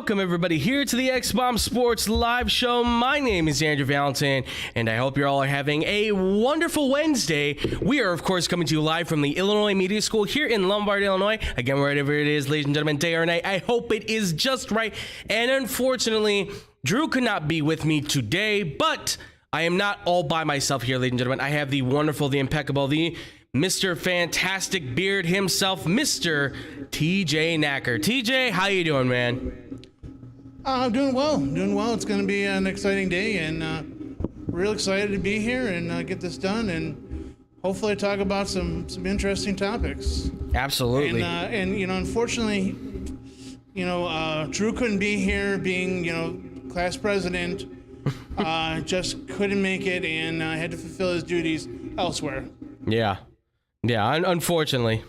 Welcome, everybody, here to the X-Bomb Sports Live Show. My name is Andrew Valentin, and I hope you all are having a wonderful Wednesday. We are, of course, coming to you live from the Illinois Media School here in Lombard, Illinois. Again, wherever it is, ladies and gentlemen, day or night, I hope it is just right. And unfortunately, Drew could not be with me today, but I am not all by myself here, ladies and gentlemen. I have the wonderful, the impeccable, the Mr. Fantastic Beard himself, Mr. TJ Knacker. TJ, how you doing, man? I'm doing well. It's going to be an exciting day, and real excited to be here and get this done, and hopefully talk about some interesting topics. Absolutely. And unfortunately, Drew couldn't be here, being class president. Just couldn't make it, and had to fulfill his duties elsewhere. Yeah, unfortunately.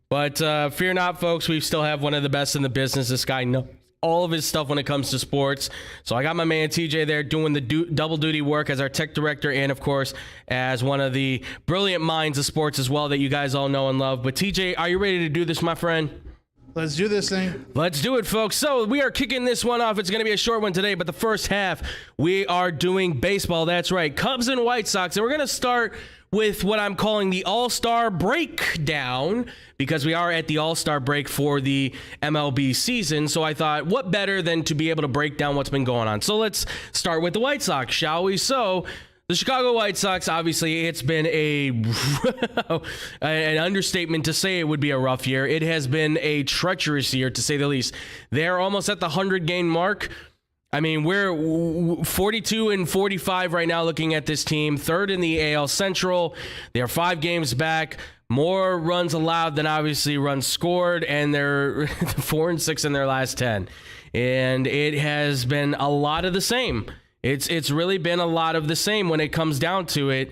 But fear not, folks. We still have one of the best in the business. This guy knows all of his stuff when it comes to sports. So I got my man TJ there doing the double duty work as our tech director and, of course, as one of the brilliant minds of sports as well that you guys all know and love. But TJ, are you ready to do this, my friend? Let's do this thing. Let's do it, folks. So we are kicking this one off. It's going to be a short one today, but the first half, we are doing baseball. That's right, Cubs and White Sox. And we're going to start with what I'm calling the All-Star Breakdown, because we are at the All-Star break for the MLB season. So I thought, what better than to be able to break down what's been going on? So let's start with the White Sox, shall we? So the Chicago White Sox, obviously, it's been an understatement to say it would be a rough year. It has been a treacherous year, to say the least. They're almost at the 100-game mark. I mean, we're 42 and 45 right now looking at this team. Third in the AL Central. They're 5 games back. More runs allowed than obviously runs scored, and they're 4 and 6 in their last 10. And it has been a lot of the same. It's really been a lot of the same when it comes down to it.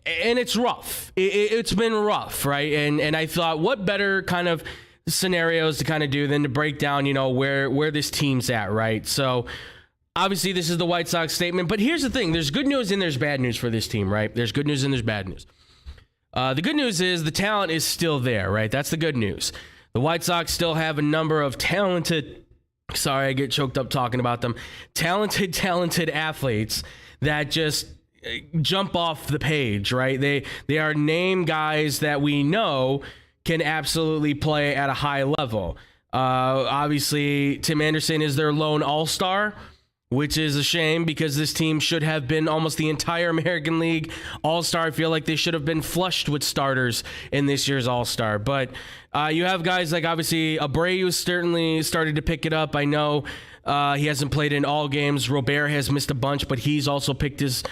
And it's rough. It's been rough, right? And I thought, what better kind of scenarios to kind of do than to break down, where this team's at, right? So obviously this is the White Sox statement, but here's the thing. There's good news and there's bad news for this team, right? There's good news and there's bad news. The good news is the talent is still there, right? That's the good news. The White Sox still have a number of talented, sorry, I get choked up talking about them, talented athletes that just jump off the page, right? They are name guys that we know can absolutely play at a high level. Obviously, Tim Anderson is their lone all-star, which is a shame because this team should have been almost the entire American League all-star. I feel like they should have been flushed with starters in this year's all-star. But you have guys like, obviously, Abreu certainly started to pick it up. I know he hasn't played in all games. Robert has missed a bunch, but he's also picked his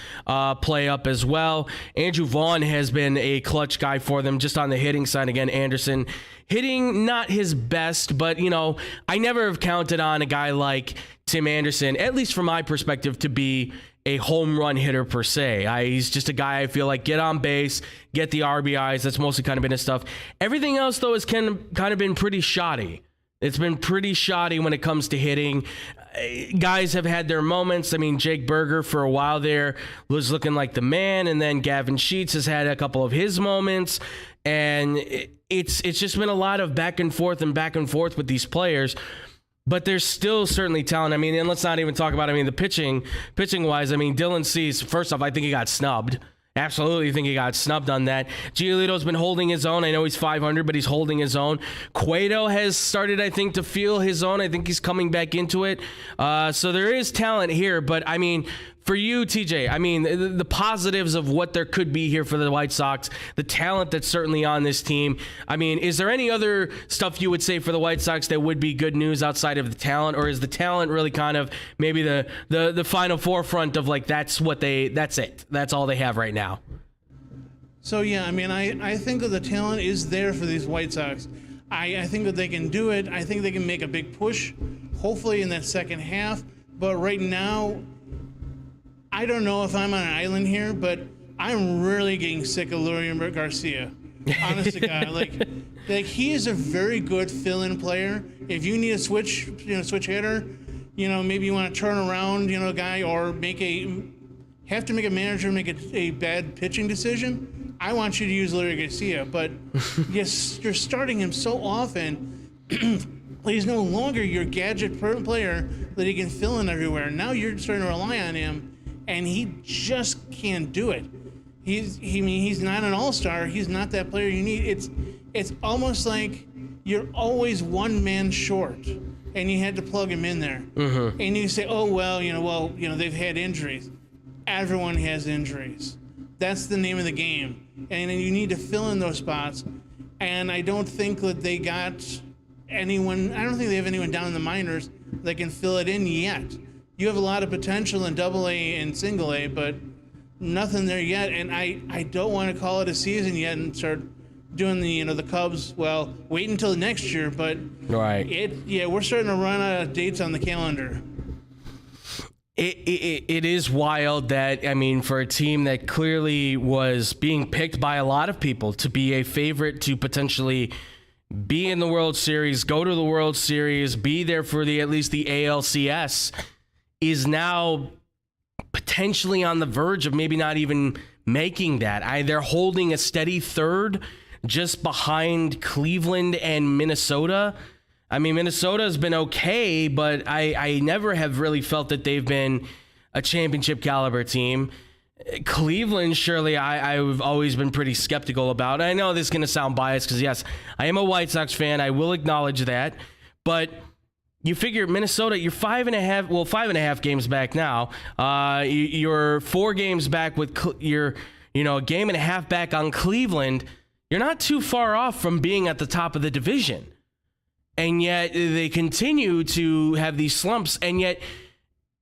play up as well. Andrew Vaughn has been a clutch guy for them just on the hitting side. Again, Anderson hitting not his best, but, I never have counted on a guy like Tim Anderson, at least from my perspective, to be a home run hitter per se. He's just a guy I feel like get on base, get the RBIs. That's mostly kind of been his stuff. Everything else, though, has kind of been pretty shoddy. It's been pretty shoddy when it comes to hitting. Guys have had their moments. I mean, Jake Berger for a while there was looking like the man, and then Gavin Sheets has had a couple of his moments. And it's just been a lot of back and forth with these players. But there's still certainly talent. I mean, and let's not even talk about, the pitching-wise. I mean, Dylan Cease, first off, I think he got snubbed. Absolutely think he got snubbed on that. Giolito's been holding his own. I know he's 500, but he's holding his own. Cueto has started, I think, to feel his own. I think he's coming back into it. So there is talent here. But, for you, TJ, the positives of what there could be here for the White Sox, the talent that's certainly on this team. Is there any other stuff you would say for the White Sox that would be good news outside of the talent? Or is the talent really kind of maybe the final forefront of that's it? That's all they have right now? So, yeah, I think that the talent is there for these White Sox. I think that they can do it. I think they can make a big push, hopefully in that second half. But right now, I don't know if I'm on an island here, but I'm really getting sick of Lurian Garcia. Honest to God, like he is a very good fill-in player. If you need a switch hitter, maybe you want to turn around, a guy, or have to make a manager make a bad pitching decision. I want you to use Lurian Garcia, but yes, you're starting him so often. He's no longer your gadget player that he can fill in everywhere. Now you're starting to rely on him, and he just can't do it. He's not an all-star. He's not that player you need. It's almost like you're always one man short, and you had to plug him in there. Mm-hmm. And you say, oh they've had injuries. Everyone has injuries. That's the name of the game, and you need to fill in those spots. And I don't think that they got anyone. I don't think they have anyone down in the minors that can fill it in yet. You have a lot of potential in Double-A and Single-A, but nothing there yet. And I don't want to call it a season yet and start doing the Cubs. Well, wait until next year. But right, we're starting to run out of dates on the calendar. It is wild that, for a team that clearly was being picked by a lot of people to be a favorite to potentially be in the World Series, go to the World Series, be there for at least the ALCS, is now potentially on the verge of maybe not even making that. They're holding a steady third just behind Cleveland and Minnesota. Minnesota's been okay, but I never have really felt that they've been a championship caliber team. Cleveland, surely I've always been pretty skeptical about. I know this is going to sound biased because, yes, I am a White Sox fan. I will acknowledge that. But you figure Minnesota, you're 5.5 games back now. You're 4 games back with a game and a half back on Cleveland. You're not too far off from being at the top of the division. And yet they continue to have these slumps, and yet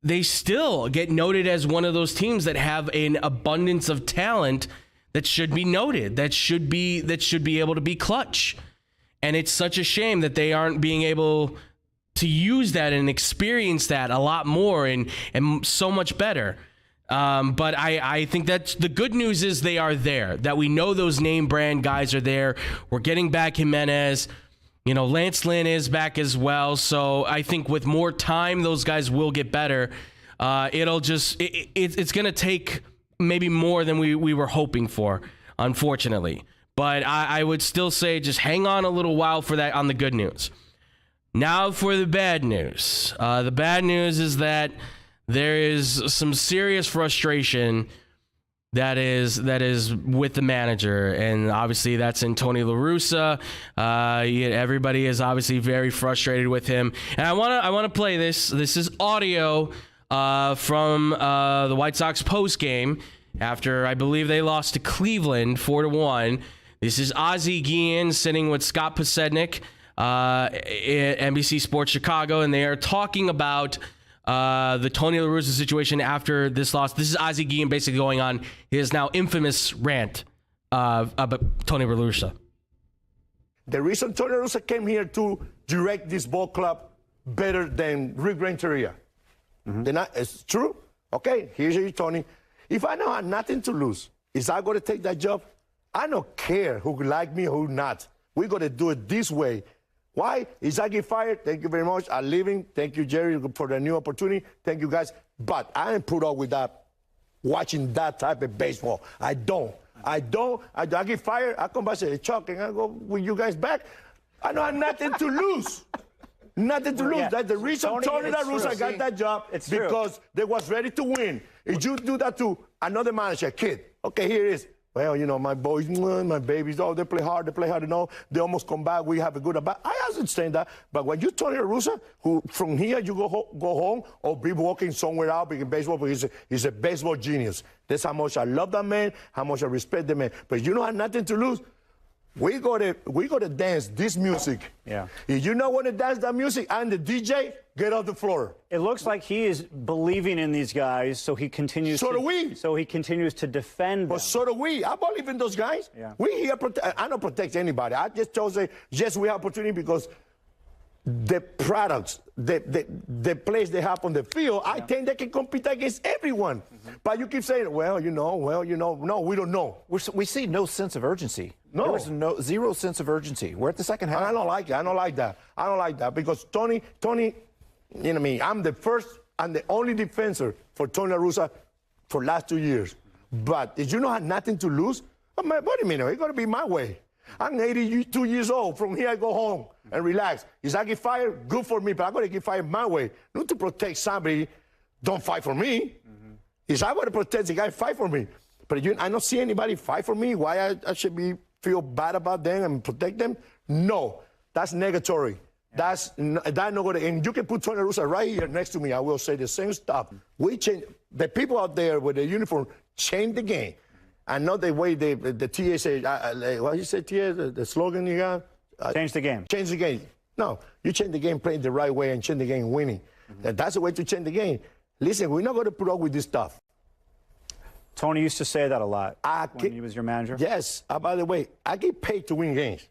they still get noted as one of those teams that have an abundance of talent that should be noted, that should be able to be clutch. And it's such a shame that they aren't being able to use that and experience that a lot more and so much better. But I think that the good news is they are there, that we know those name brand guys are there. We're getting back Jimenez. Lance Lynn is back as well. So I think with more time, those guys will get better. It's going to take maybe more than we were hoping for, unfortunately. But I would still say just hang on a little while for that on the good news. Now for the bad news. The bad news is that there is some serious frustration that is with the manager, and obviously that's in Tony La Russa. Everybody is obviously very frustrated with him, and I want to play this. This is audio from the White Sox post game after I believe they lost to Cleveland 4-1. This is Ozzie Guillen sitting with Scott Podsednik at NBC Sports Chicago, and they are talking about the Tony La Russa situation after this loss. This is Ozzie Guillen basically going on his now infamous rant about Tony La Russa. The reason Tony La Russa came here to direct this ball club better than Rick Renteria. Mm-hmm. It's true. Okay, here's you, Tony. If I know I have nothing to lose, is I going to take that job? I don't care who like me or who not. We're going to do it this way. Why? Is I get fired? Thank you very much. I'm leaving. Thank you, Jerry, for the new opportunity. Thank you, guys. But I ain't put up with that, watching that type of baseball. I don't. I get fired. I come back and say, Chuck, and I go with you guys back. I don't have nothing to lose. Nothing to lose. Yeah. That's the reason Tony La Russa got that job. It's because they was ready to win. If you do that to another manager, kid, okay, here it is. Well, my boys, my babies, they play hard, they almost come back, we have a good about. I understand that, but when you Tony La Russa, who from here you go home or be walking somewhere out in baseball, because he's a baseball genius. That's how much I love that man, how much I respect the man. But you don't have nothing to lose. We got to dance this music. Yeah. If you don't want to dance that music and the DJ, get off the floor. It looks like he is believing in these guys, so he continues. So do we. So he continues to defend them. But so do we. I believe in those guys. Yeah. We here. I don't protect anybody. I just chose yes, we have opportunity because the products, the place they have on the field, I think they can compete against everyone. Mm-hmm. But you keep saying, no, we don't know. We see no sense of urgency. No. There was zero sense of urgency. We're at the second half. I don't like it. I don't like that because Tony, I'm the first and the only defender for Tony La Russa for last 2 years. But if you don't have nothing to lose, wait a minute, it's going to be my way. I'm 82 years old. From here, I go home and relax. If I get fired, good for me, but I'm going to get fired my way. Not to protect somebody, don't fight for me. If I want to protect the guy, fight for me. But I don't see anybody fight for me. Why I should feel bad about them and protect them? No, that's negatory. That's not going to, and you can put Tony La Russa right here next to me. I will say the same stuff. We change, the people out there with the uniform change the game. I know the way the TA say, what you say, TA, the slogan you got? Change the game. Change the game. No, you change the game playing the right way and change the game winning. That's the way to change the game. Listen, we're not going to put up with this stuff. Tony used to say that a lot when he was your manager. Yes. By the way, I get paid to win games.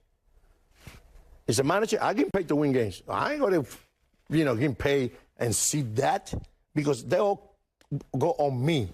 As a manager, I get paid to win games. I ain't going to, get paid and see that because they all go on me.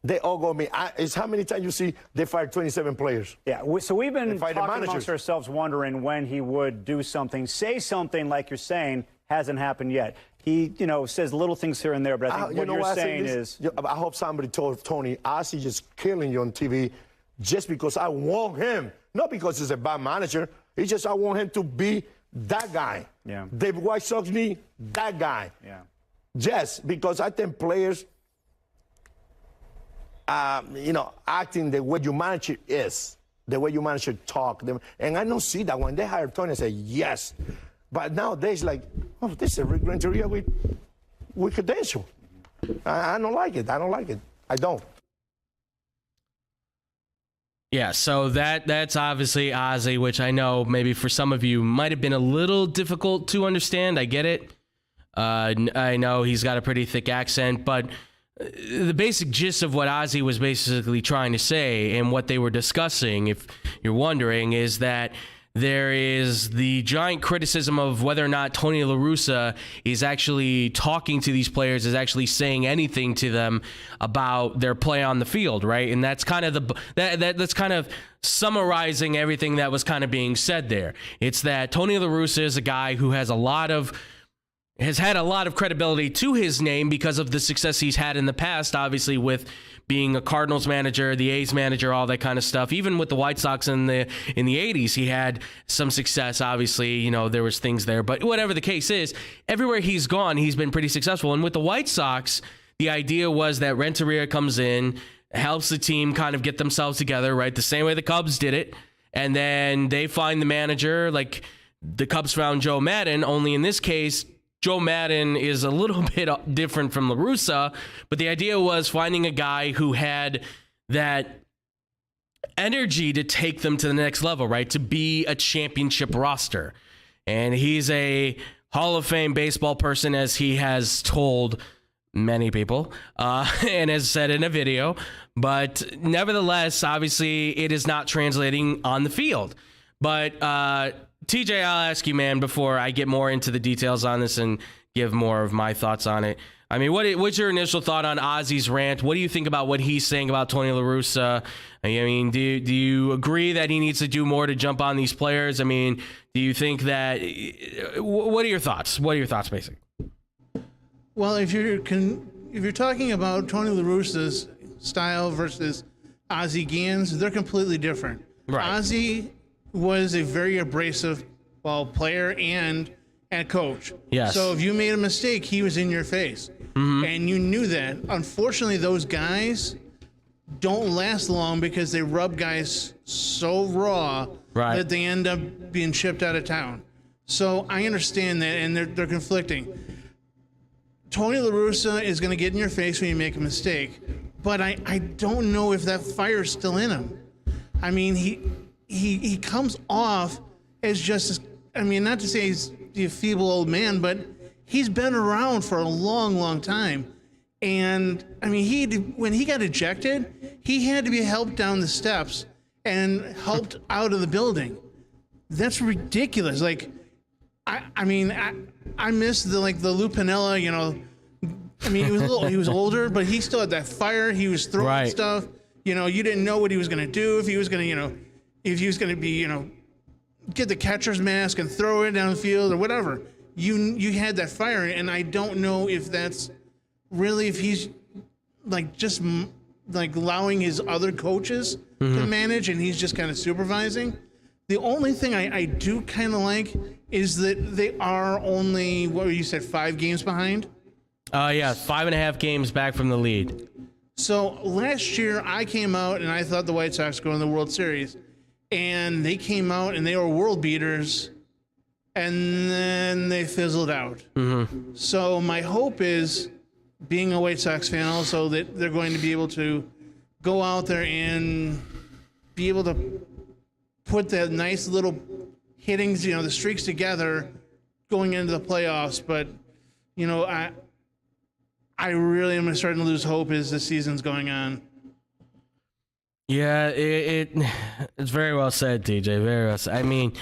They all go on me. It's how many times you see they fired 27 players. Yeah, so we've been talking amongst ourselves wondering when he would do something, say something like you're saying hasn't happened yet. He, says little things here and there, but I think what you're saying is... I hope somebody told Tony, Ozzy just killing you on TV just because I want him. Not because he's a bad manager. It's just I want him to be that guy. Yeah. David White Sox need that guy. Yeah. Yes, because I think players, acting the way your manager is, the way your manager talk. And I don't see that when they hired Tony, I say, yes. But nowadays, this is a Rick Renteria with credential. I don't like it. I don't like it. I don't. Yeah, so that's obviously Ozzy, which I know maybe for some of you might have been a little difficult to understand. I get it. I know he's got a pretty thick accent, but the basic gist of what Ozzy was basically trying to say and what they were discussing, if you're wondering, is that there is the giant criticism of whether or not Tony La Russa is actually talking to these players, is actually saying anything to them about their play on the field, right? And that's kind of that's kind of summarizing everything that was kind of being said there. It's that Tony La Russa is a guy who has had a lot of credibility to his name because of the success he's had in the past, obviously with being a Cardinals manager, the A's manager, all that kind of stuff. Even with the White Sox in the 80s, he had some success. Obviously, there was things there. But whatever the case is, everywhere he's gone, he's been pretty successful. And with the White Sox, the idea was that Renteria comes in, helps the team kind of get themselves together, right? The same way the Cubs did it. And then they find the manager, like the Cubs found Joe Maddon, only in this case, Joe Maddon is a little bit different from La Russa, but the idea was finding a guy who had that energy to take them to the next level, right? To be a championship roster. And he's a Hall of Fame baseball person, as he has told many people and has said in a video. But nevertheless, obviously, it is not translating on the field. But TJ, I'll ask you, man, before I get more into the details on this and give more of my thoughts on it. I mean, what's your initial thought on Ozzy's rant? What do you think about what he's saying about Tony La Russa? I mean, do you agree that he needs to do more to jump on these players? I mean, do you think that? What are your thoughts? What are your thoughts, basically? Well, if you're talking about Tony La Russa's style versus Ozzie Guillen's, they're completely different. Right. Ozzie was a very abrasive, player and coach. Yes. So if you made a mistake, he was in your face. Mm-hmm. And you knew that. Unfortunately, those guys don't last long because they rub guys so raw that they end up being shipped out of town. So I understand that, and they're conflicting. Tony La Russa is going to get in your face when you make a mistake, but I don't know if that fire's still in him. I mean, he comes off as just, not to say he's a feeble old man, but he's been around for a long, long time. And, when he got ejected, he had to be helped down the steps and helped out of the building. That's ridiculous. I miss the Lou Piniella, he was older, but he still had that fire. He was throwing stuff. You didn't know what he was going to do, if he was going to be, get the catcher's mask and throw it down the field or whatever. You had that fire, and I don't know if that's really, if he's just like allowing his other coaches to manage, and he's just kind of supervising. The only thing I do kind of like is that they are only, what you said, 5 games behind? Yeah, 5.5 games back from the lead. So last year I came out and I thought the White Sox go in the World Series, and they came out and they were world beaters, and then they fizzled out. So my hope is, being a White Sox fan also, that they're going to be able to go out there and be able to put that nice little hittings, the streaks together going into the playoffs. But, I really am starting to lose hope as the season's going on. Yeah, it's very well said, DJ. Very well said. I mean,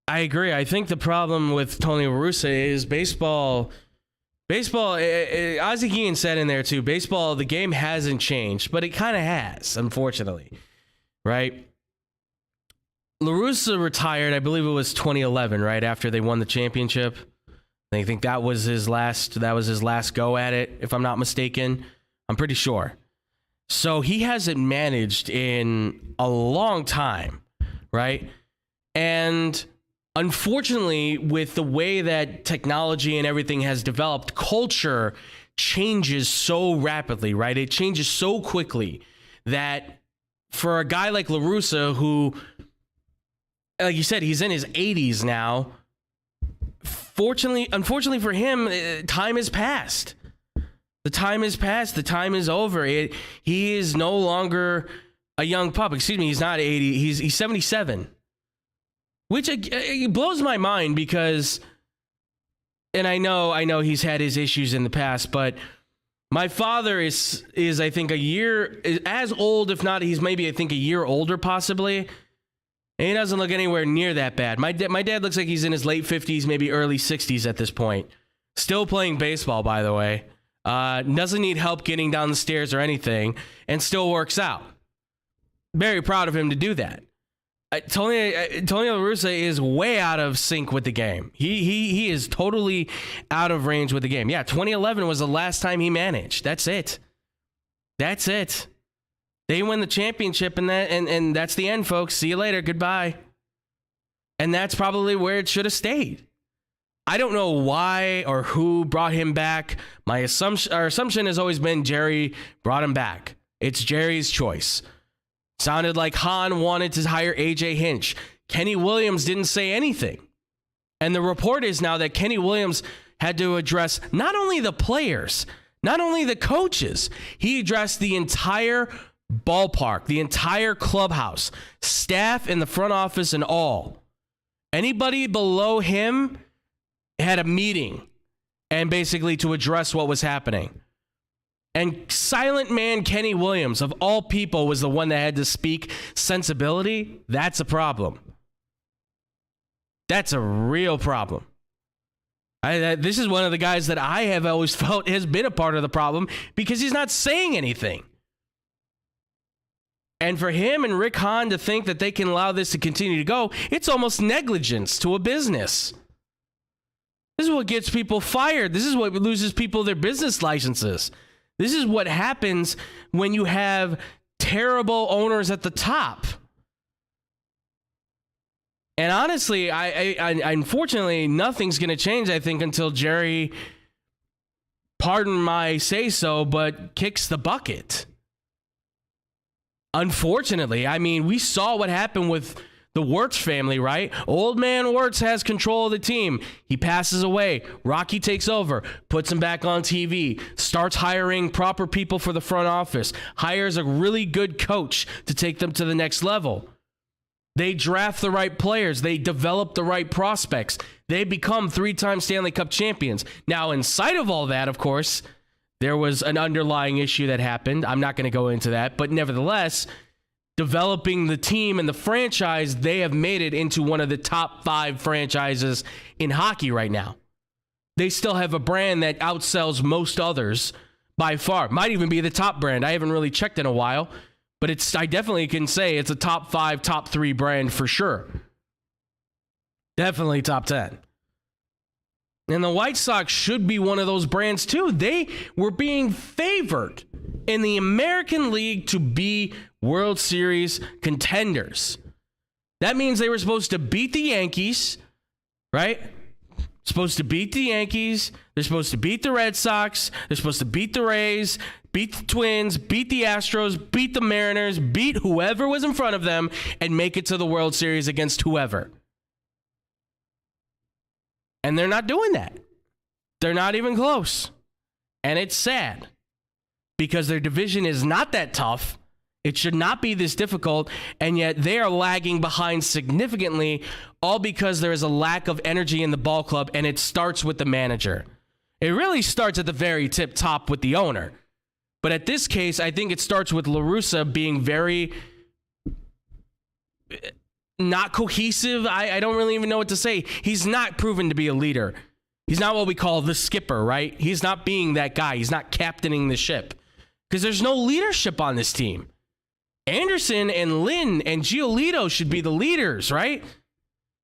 I agree. I think the problem with Tony La Russa is baseball, Ozzie Guillen said in there too, baseball, the game hasn't changed, but it kind of has, unfortunately, right? La Russa retired, I believe it was 2011, right after they won the championship. I think that was his last go at it, if I'm not mistaken. I'm pretty sure. So he hasn't managed in a long time, right? And unfortunately, with the way that technology and everything has developed, culture changes so rapidly, right? It changes so quickly that for a guy like La Russa, who, like you said, he's in his 80s now, unfortunately for him, time has passed. The time has passed. The time is over. He is no longer a young pup. Excuse me, he's not 80. He's 77. Which it blows my mind because, and I know he's had his issues in the past, but my father is I think as old, if not, he's maybe I think a year older possibly. And he doesn't look anywhere near that bad. My dad looks like he's in his late 50s, maybe early 60s at this point. Still playing baseball, by the way. Doesn't need help getting down the stairs or anything, and still works out. Very proud of him to do that. Tony La Russa is way out of sync with the game. He is totally out of range with the game. Yeah, 2011 was the last time he managed. That's it. They win the championship, and that's the end, folks. See you later. Goodbye. And that's probably where it should have stayed. I don't know why or who brought him back. Our assumption has always been Jerry brought him back. It's Jerry's choice. Sounded like Hahn wanted to hire A.J. Hinch. Kenny Williams didn't say anything. And the report is now that Kenny Williams had to address not only the players, not only the coaches, he addressed the entire ballpark, the entire clubhouse, staff in the front office and all. Anybody below him had a meeting and basically to address what was happening. And silent man Kenny Williams, of all people, was the one that had to speak sensibility. That's a problem. That's a real problem. This is one of the guys that I have always felt has been a part of the problem because he's not saying anything. And for him and Rick Hahn to think that they can allow this to continue to go, it's almost negligence to a business. This is what gets people fired. This is what loses people their business licenses. This is what happens when you have terrible owners at the top. And honestly, I unfortunately, nothing's going to change, I think, until Jerry, pardon my say-so, but kicks the bucket. Unfortunately, I mean, we saw what happened with the Wirtz family, right? Old man Wirtz has control of the team. He passes away. Rocky takes over, puts him back on TV, starts hiring proper people for the front office, hires a really good coach to take them to the next level. They draft the right players. They develop the right prospects. They become 3-time Stanley Cup champions. Now, in sight of all that, of course, there was an underlying issue that happened. I'm not going to go into that, but nevertheless, developing the team and the franchise, they have made it into one of the top 5 franchises in hockey right now. They still have a brand that outsells most others by far. Might even be the top brand. I haven't really checked in a while, but I definitely can say it's a top 5, top 3 brand for sure. Definitely top 10. And the White Sox should be one of those brands too. They were being favored in the American League to be World Series contenders. That means they were supposed to beat the Yankees, right? Supposed to beat the Yankees. They're supposed to beat the Red Sox. They're supposed to beat the Rays, beat the Twins, beat the Astros, beat the Mariners, beat whoever was in front of them, and make it to the World Series against whoever. And they're not doing that. They're not even close. And it's sad because their division is not that tough. It should not be this difficult, and yet they are lagging behind significantly, all because there is a lack of energy in the ball club, and it starts with the manager. It really starts at the very top with the owner. But at this case, I think it starts with La Russa being very not cohesive. I don't really even know what to say. He's not proven to be a leader. He's not what we call the skipper, right? He's not being that guy. He's not captaining the ship because there's no leadership on this team. Anderson and Lynn and Giolito should be the leaders, right?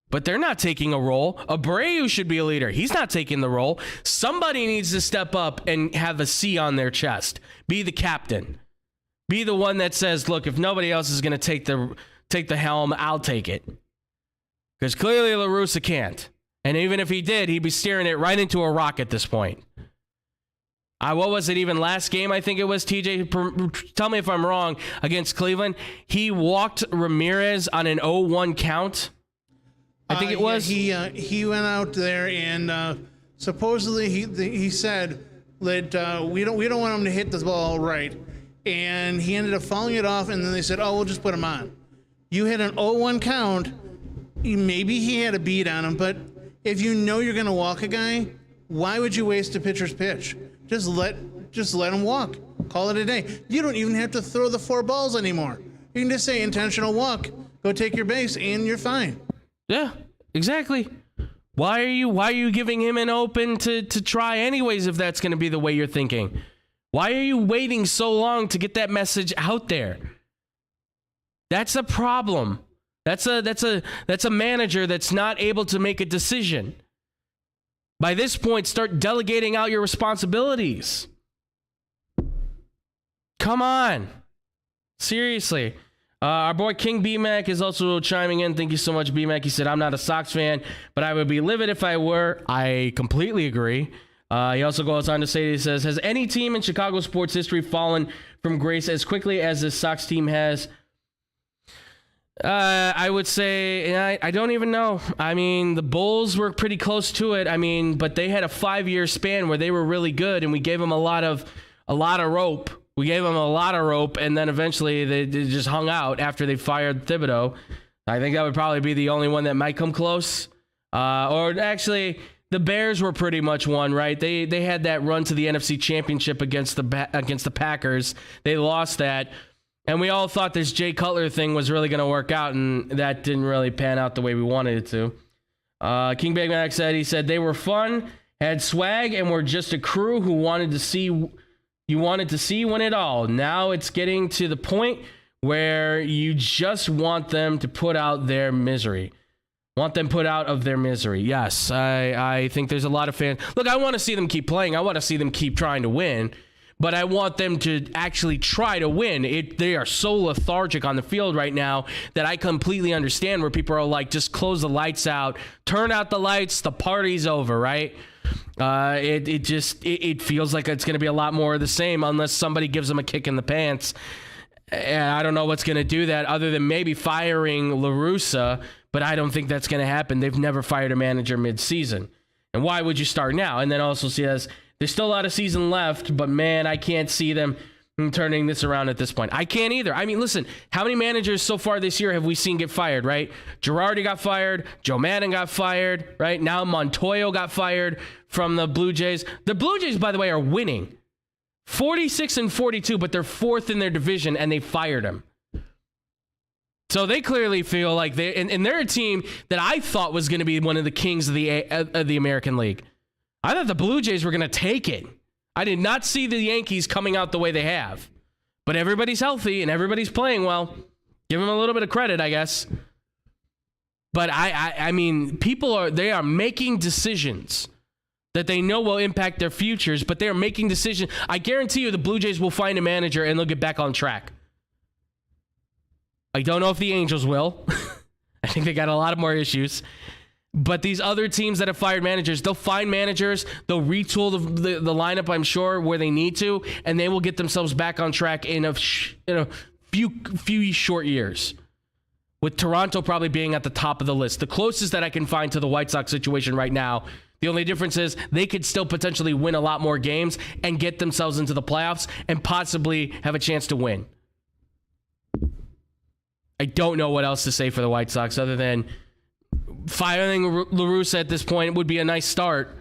But they're not taking a role. Abreu should be a leader. He's not taking the role. Somebody needs to step up and have a C on their chest. Be the captain. Be the one that says, look, if nobody else is going to take the helm, I'll take it. Because clearly La Russa can't. And even if he did, he'd be steering it right into a rock at this point. What was it, even last game, I think it was, TJ? Tell me if I'm wrong, against Cleveland. He walked Ramirez on an 0-1 count. I think it was. He went out there and supposedly he said that we don't want him to hit the ball right. And he ended up fouling it off, and then they said, oh, we'll just put him on. You hit an 0-1 count. Maybe he had a beat on him, but if you know you're going to walk a guy, why would you waste a pitcher's pitch? Just let him walk. Call it a day. You don't even have to throw the 4 balls anymore. You can just say intentional walk. Go take your base, and you're fine. Yeah, exactly. Why are you giving him an open to try anyways if that's going to be the way you're thinking? Why are you waiting so long to get that message out there? That's a problem. That's a manager that's not able to make a decision. By this point, start delegating out your responsibilities. Come on. Seriously. Our boy King B-Mac is also chiming in. Thank you so much, B-Mac. He said, I'm not a Sox fan, but I would be livid if I were. I completely agree. He also goes on to say, he says, has any team in Chicago sports history fallen from grace as quickly as this Sox team has? I would say, I don't even know. I mean, the Bulls were pretty close to it. I mean, but they had a 5-year span where they were really good, and we gave them a lot of rope. We gave them a lot of rope, and then eventually they just hung out after they fired Thibodeau. I think that would probably be the only one that might come close. Or actually, the Bears were pretty much one, right? They had that run to the NFC Championship against the Packers. They lost that. And we all thought this Jay Cutler thing was really going to work out, and that didn't really pan out the way we wanted it to. King Big Mac said, he said, they were fun, had swag, and were just a crew who wanted to see win it all. Now it's getting to the point where you just want them to put out their misery. Want them put out of their misery. Yes, I think there's a lot of fans. Look, I want to see them keep playing. I want to see them keep trying to win. But I want them to actually try to win. They are so lethargic on the field right now that I completely understand where people are like, just close the lights out, turn out the lights, the party's over, right? It feels like it's going to be a lot more of the same unless somebody gives them a kick in the pants. And I don't know what's going to do that other than maybe firing La Russa, but I don't think that's going to happen. They've never fired a manager mid-season. And why would you start now? And then also says, there's still a lot of season left, but man, I can't see them turning this around at this point. I can't either. I mean, listen, how many managers so far this year have we seen get fired, right? Girardi got fired. Joe Madden got fired, right? Now Montoyo got fired from the Blue Jays. The Blue Jays, by the way, are winning 46-42, but they're 4th in their division, and they fired him. So they clearly feel like and they're a team that I thought was going to be one of the kings of the American League. I thought the Blue Jays were going to take it. I did not see the Yankees coming out the way they have. But everybody's healthy and everybody's playing well. Give them a little bit of credit, I guess. But I mean, they are making decisions that they know will impact their futures, but they're making decisions. I guarantee you the Blue Jays will find a manager and they'll get back on track. I don't know if the Angels will. I think they got a lot of more issues. But these other teams that have fired managers, they'll find managers, they'll retool the lineup, I'm sure, where they need to, and they will get themselves back on track in a few short years. With Toronto probably being at the top of the list. The closest that I can find to the White Sox situation right now, the only difference is they could still potentially win a lot more games and get themselves into the playoffs and possibly have a chance to win. I don't know what else to say for the White Sox other than firing La Russa at this point would be a nice start.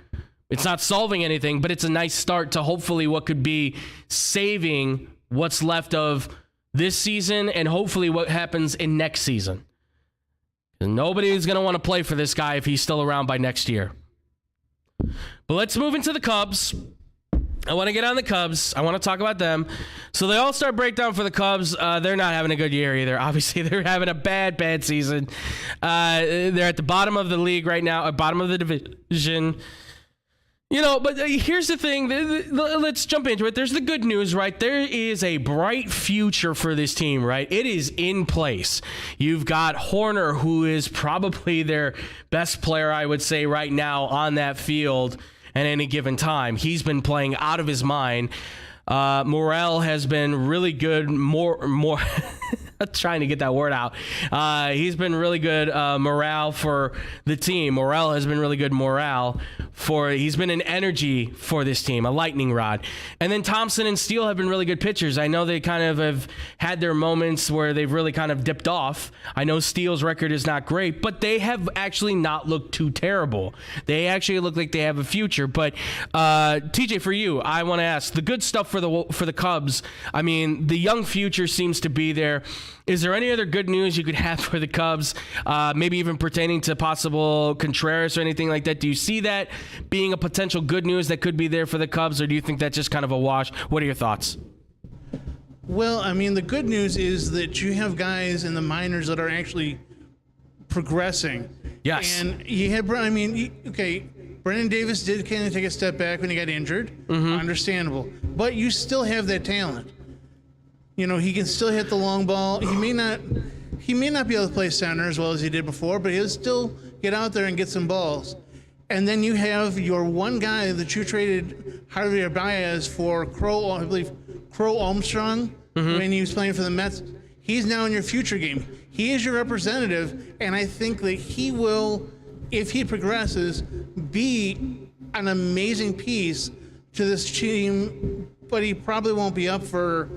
It's not solving anything, but it's a nice start to hopefully what could be saving what's left of this season and hopefully what happens in next season. Nobody is going to want to play for this guy if he's still around by next year. But let's move into the Cubs. I want to get on the Cubs. I want to talk about them. So the All-Star breakdown for the Cubs, they're not having a good year either. Obviously, they're having a bad season. They're at the bottom of the league right now, bottom of the division. You know, but here's the thing. Let's jump into it. There's the good news, right? There is a bright future for this team, right? It is in place. You've got Horner, who is probably their best player, I would say, right now on that field at any given time. He's been playing out of his mind. Morel has been really good. More trying to get that word out. He's been really good morale for the team. Morel has been really good morale he's been an energy for this team, a lightning rod. And then Thompson and Steele have been really good pitchers. I know they kind of have had their moments where they've really kind of dipped off. I know Steele's record is not great, but they have actually not looked too terrible. They actually look like they have a future. But TJ, for you, I want to ask the good stuff for the Cubs. I mean, the young future seems to be there. Is there any other good news you could have for the Cubs, maybe even pertaining to possible Contreras or anything like that? Do you see that being a potential good news that could be there for the Cubs, or do you think that's just kind of a wash? What are your thoughts? Well, I mean, the good news is that you have guys in the minors that are actually progressing. Yes. And you had, Brendan Davis did kind of take a step back when he got injured. Mm-hmm. Understandable. But you still have that talent. You know, he can still hit the long ball. He may not be able to play center as well as he did before, but he'll still get out there and get some balls. And then you have your one guy that you traded Javier Baez for Crow Armstrong when he was playing for the Mets. He's now in your future game. He is your representative, and I think that he will, if he progresses, be an amazing piece to this team, but he probably won't be up for,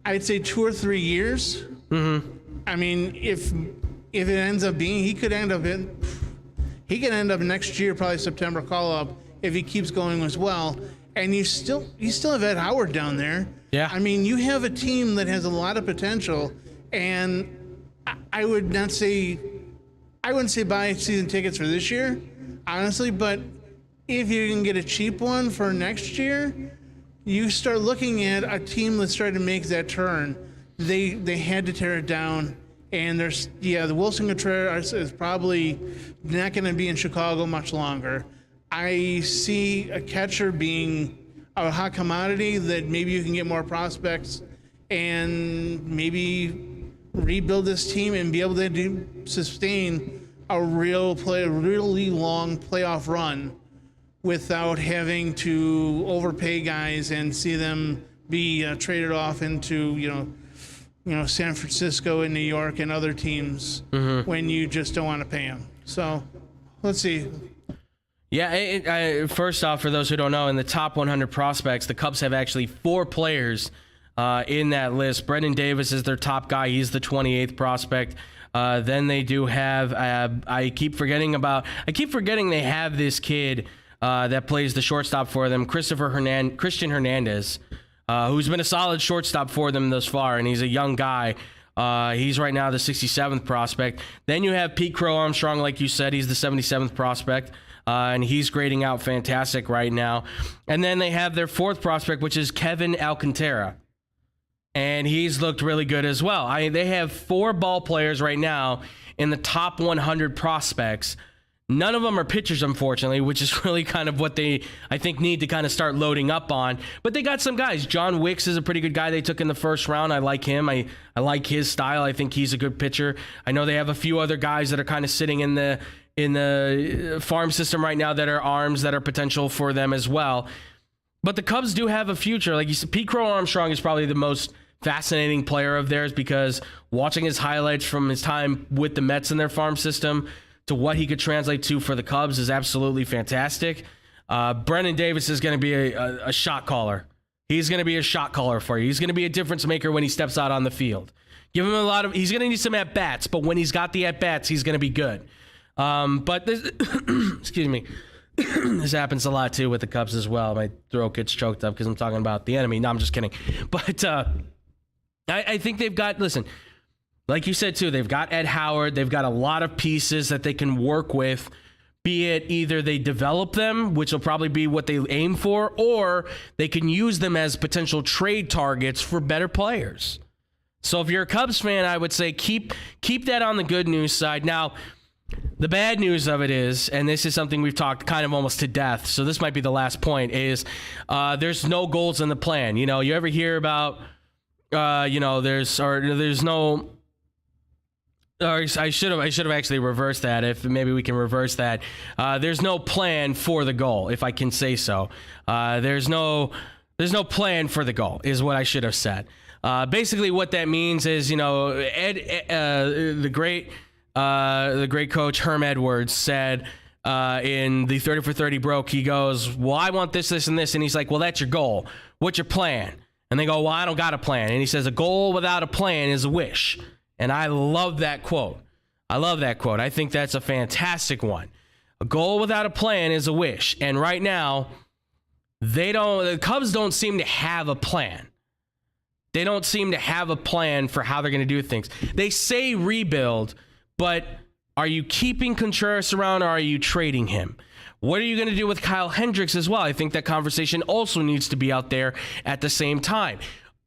I'd say, 2 or 3 years. Mm-hmm. I mean, if it ends up being, he could end up next year, probably September call-up, if he keeps going as well. And you still have Ed Howard down there. Yeah. I mean, you have a team that has a lot of potential, and I wouldn't say buy season tickets for this year, honestly, but if you can get a cheap one for next year, you start looking at a team that's starting to make that turn. They had to tear it down, and the Wilson Contreras is probably not going to be in Chicago much longer. I see a catcher being a hot commodity that maybe you can get more prospects and maybe rebuild this team and be able to sustain a really long playoff run without having to overpay guys and see them be traded off into San Francisco and New York and other teams when you just don't want to pay them. So let's see. Yeah, first off, for those who don't know, in the top 100 prospects, the Cubs have actually 4 players in that list. Brendan Davis is their top guy. He's the 28th prospect. Then they do have, I keep forgetting they have this kid that plays the shortstop for them, Christian Hernandez, who's been a solid shortstop for them thus far, and he's a young guy. He's right now the 67th prospect. Then you have Pete Crow Armstrong, like you said. He's the 77th prospect, and he's grading out fantastic right now. And then they have their 4th prospect, which is Kevin Alcantara, and he's looked really good as well. They have 4 ball players right now in the top 100 prospects None of them are pitchers, unfortunately, which is really kind of what they, I think, need to kind of start loading up on. But they got some guys. John Wicks is a pretty good guy they took in the first round. I like him. I like his style. I think he's a good pitcher. I know they have a few other guys that are kind of sitting in the farm system right now that are arms that are potential for them as well. But the Cubs do have a future. Like you said, Pete Crow Armstrong is probably the most fascinating player of theirs, because watching his highlights from his time with the Mets in their farm system to what he could translate to for the Cubs is absolutely fantastic. Brennan Davis is going to be a shot caller. He's going to be a shot caller for you. He's going to be a difference maker when he steps out on the field. Give him he's going to need some at-bats, but when he's got the at-bats, he's going to be good. But this, excuse me, this happens a lot too with the Cubs as well. My throat gets choked up because I'm talking about the enemy. No, I'm just kidding. But I think they've got, listen, like you said too, they've got Ed Howard. They've got a lot of pieces that they can work with, be it either they develop them, which will probably be what they aim for, or they can use them as potential trade targets for better players. So if you're a Cubs fan, I would say keep that on the good news side. Now, the bad news of it is, and this is something we've talked kind of almost to death, so this might be the last point, is there's no goals in the plan. You know, you ever hear about, there's no... Or I should have actually reversed that. If maybe we can reverse that. There's no plan for the goal, if I can say so. There's no plan for the goal is what I should have said. Basically, what that means is, the great coach Herm Edwards said in the 30 for 30 broke. He goes, "Well, I want this, this, and this," and he's like, "Well, that's your goal. What's your plan?" And they go, "Well, I don't got a plan." And he says, "A goal without a plan is a wish." And I love that quote. I think that's a fantastic one. A goal without a plan is a wish. And right now, the Cubs don't seem to have a plan. They don't seem to have a plan for how they're going to do things. They say rebuild, but are you keeping Contreras around or are you trading him? What are you going to do with Kyle Hendricks as well? I think that conversation also needs to be out there at the same time.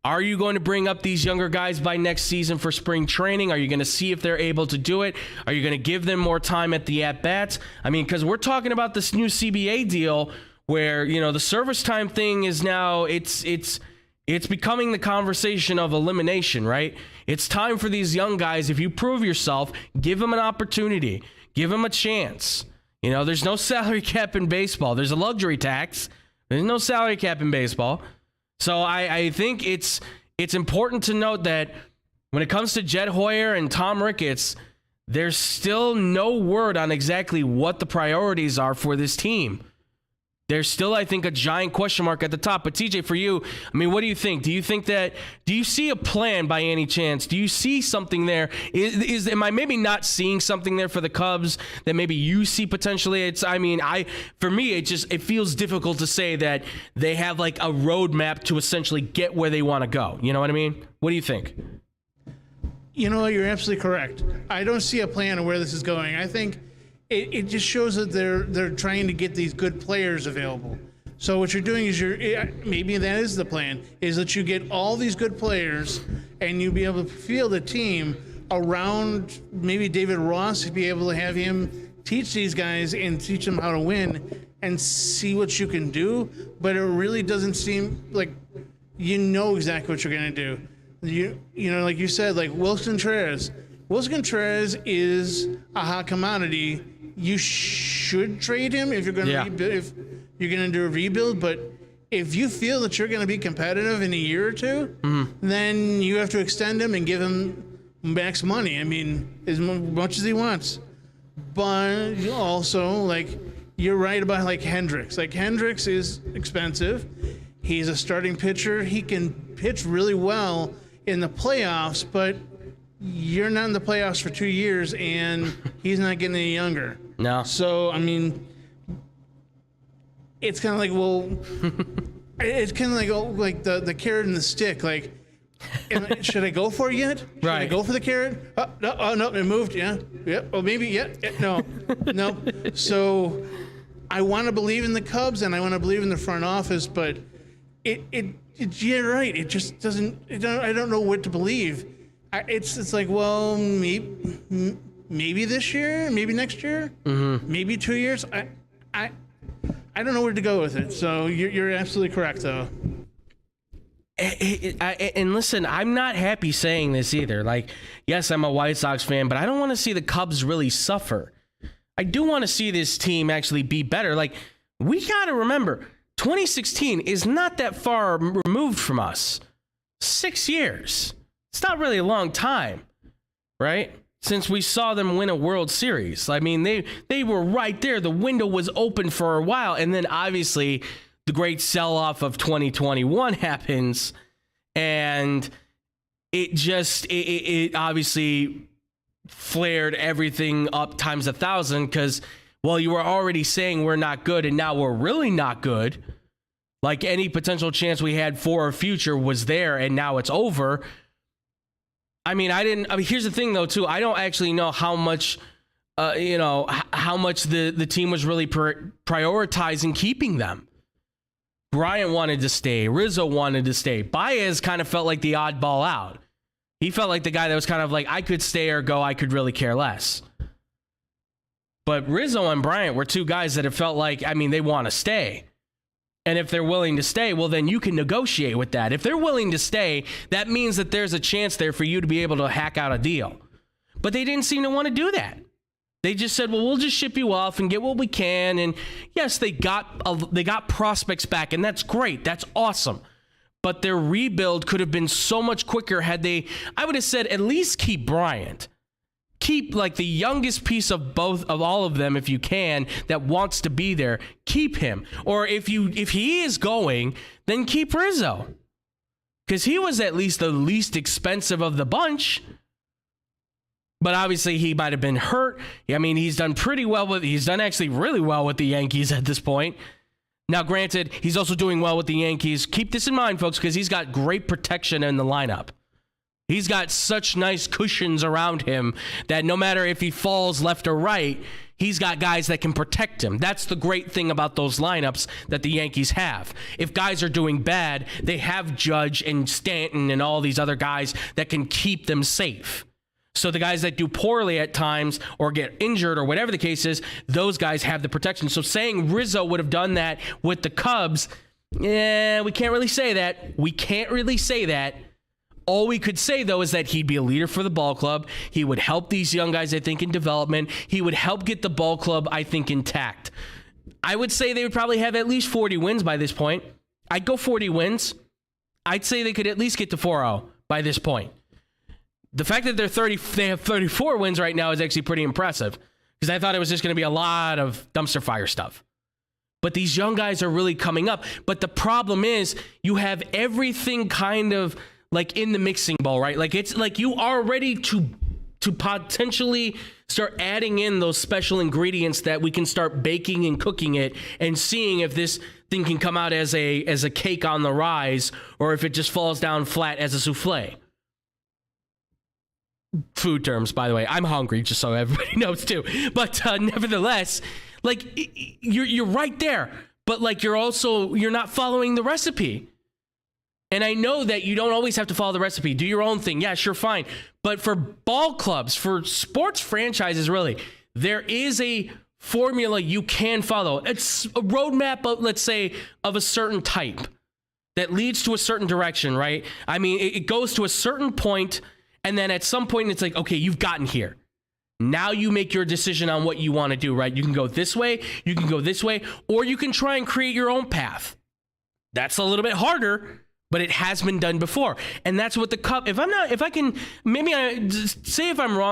Are you going to bring up these younger guys by next season for spring training? Are you going to see if they're able to do it? Are you going to give them more time at the at-bats? I mean, because we're talking about this new CBA deal where, the service time thing is now, it's becoming the conversation of elimination, right? It's time for these young guys, if you prove yourself, give them an opportunity. Give them a chance. There's no salary cap in baseball. There's a luxury tax. There's no salary cap in baseball. So I think it's important to note that when it comes to Jed Hoyer and Tom Ricketts, there's still no word on exactly what the priorities are for this team. There's still, I think, a giant question mark at the top. But TJ, for you, I mean, what do you think? Do you see a plan by any chance? Do you see something there? Am I maybe not seeing something there for the Cubs that maybe you see potentially? For me, it feels difficult to say that they have like a roadmap to essentially get where they want to go. You know what I mean? What do you think? You're absolutely correct. I don't see a plan of where this is going. I think it just shows that they're trying to get these good players available. So what you're doing is maybe that is the plan, is that you get all these good players and you be able to field a team around maybe David Ross, be able to have him teach these guys and teach them how to win and see what you can do. But it really doesn't seem like exactly what you're going to do. Like you said, like Willson Contreras. Willson Contreras is a hot commodity. You should trade him if you're going to if you're going to do a rebuild. But if you feel that you're going to be competitive in a year or two, then you have to extend him and give him max money. I mean, as much as he wants. But also, like, you're right about like Hendricks. Like, Hendricks is expensive. He's a starting pitcher. He can pitch really well in the playoffs, but you're not in the playoffs for 2 years, and he's not getting any younger. No. So, I mean, it's kind of like, well, it's kind of like the carrot and the stick. Like, should I go for it yet? Should I go for the carrot? Oh, no, it moved. Yeah. Oh, maybe. Yeah. No. So, I want to believe in the Cubs, and I want to believe in the front office, but you're right. It just doesn't. I don't know what to believe. It's like, well, maybe maybe this year, maybe next year, maybe 2 years. I don't know where to go with it. So you're absolutely correct, though. And listen, I'm not happy saying this either. Like, yes, I'm a White Sox fan, but I don't want to see the Cubs really suffer. I do want to see this team actually be better. Like, we got to remember, 2016 is not that far removed from us. 6 years. It's not really a long time, right? Since we saw them win a World Series. I mean, they were right there. The window was open for a while. And then obviously the great sell-off of 2021 happens. And it obviously flared everything up times 1,000 because, well, you were already saying we're not good and now we're really not good. Like any potential chance we had for our future was there and now it's over. I mean, here's the thing though, too. I don't actually know how much, how much the team was really prioritizing keeping them. Bryant wanted to stay. Rizzo wanted to stay. Baez kind of felt like the oddball out. He felt like the guy that was kind of like, I could stay or go. I could really care less. But Rizzo and Bryant were two guys that it felt like, I mean, they want to stay. And if they're willing to stay, well, then you can negotiate with that. If they're willing to stay, that means that there's a chance there for you to be able to hack out a deal. But they didn't seem to want to do that. They just said, well, we'll just ship you off and get what we can. And yes, they got prospects back, and that's great. That's awesome. But their rebuild could have been so much quicker had they, I would have said, at least keep Bryant. Keep like the youngest piece of all of them if you can that wants to be there. Keep him. Or if he is going, then keep Rizzo. Because he was at least the least expensive of the bunch. But obviously he might have been hurt. I mean, he's done actually really well with the Yankees at this point. Now, granted, he's also doing well with the Yankees. Keep this in mind, folks, because he's got great protection in the lineup. He's got such nice cushions around him that no matter if he falls left or right, he's got guys that can protect him. That's the great thing about those lineups that the Yankees have. If guys are doing bad, they have Judge and Stanton and all these other guys that can keep them safe. So the guys that do poorly at times or get injured or whatever the case is, those guys have the protection. So saying Rizzo would have done that with the Cubs, we can't really say that. All we could say, though, is that he'd be a leader for the ball club. He would help these young guys, I think, in development. He would help get the ball club, I think, intact. I would say they would probably have at least 40 wins by this point. I'd go 40 wins. I'd say they could at least get to 4-0 by this point. The fact that they have 34 wins right now is actually pretty impressive because I thought it was just going to be a lot of dumpster fire stuff. But these young guys are really coming up. But the problem is you have everything kind of like in the mixing bowl, right? Like it's like you are ready to potentially start adding in those special ingredients that we can start baking and cooking it and seeing if this thing can come out as a cake on the rise or if it just falls down flat as a souffle. Food terms, by the way. I'm hungry, just so everybody knows too. But nevertheless, like you're right there, but like you're not following the recipe. And I know that you don't always have to follow the recipe. Do your own thing. Yeah, sure, fine. But for ball clubs, for sports franchises, really, there is a formula you can follow. It's a roadmap, let's say, of a certain type that leads to a certain direction, right? I mean, it goes to a certain point, and then at some point, it's like, okay, you've gotten here. Now you make your decision on what you want to do, right? You can go this way, you can go this way, or you can try and create your own path. That's a little bit harder, but it has been done before. And that's what the Cubs, if I'm wrong,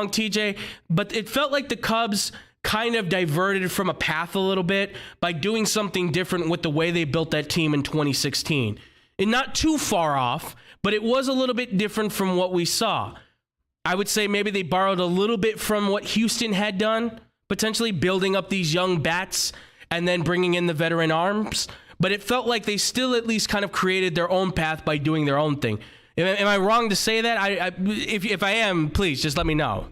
TJ, but it felt like the Cubs kind of diverted from a path a little bit by doing something different with the way they built that team in 2016. And not too far off, but it was a little bit different from what we saw. I would say maybe they borrowed a little bit from what Houston had done, potentially building up these young bats and then bringing in the veteran arms. But it felt like they still at least kind of created their own path by doing their own thing. Am I wrong to say that? If I am, please just let me know.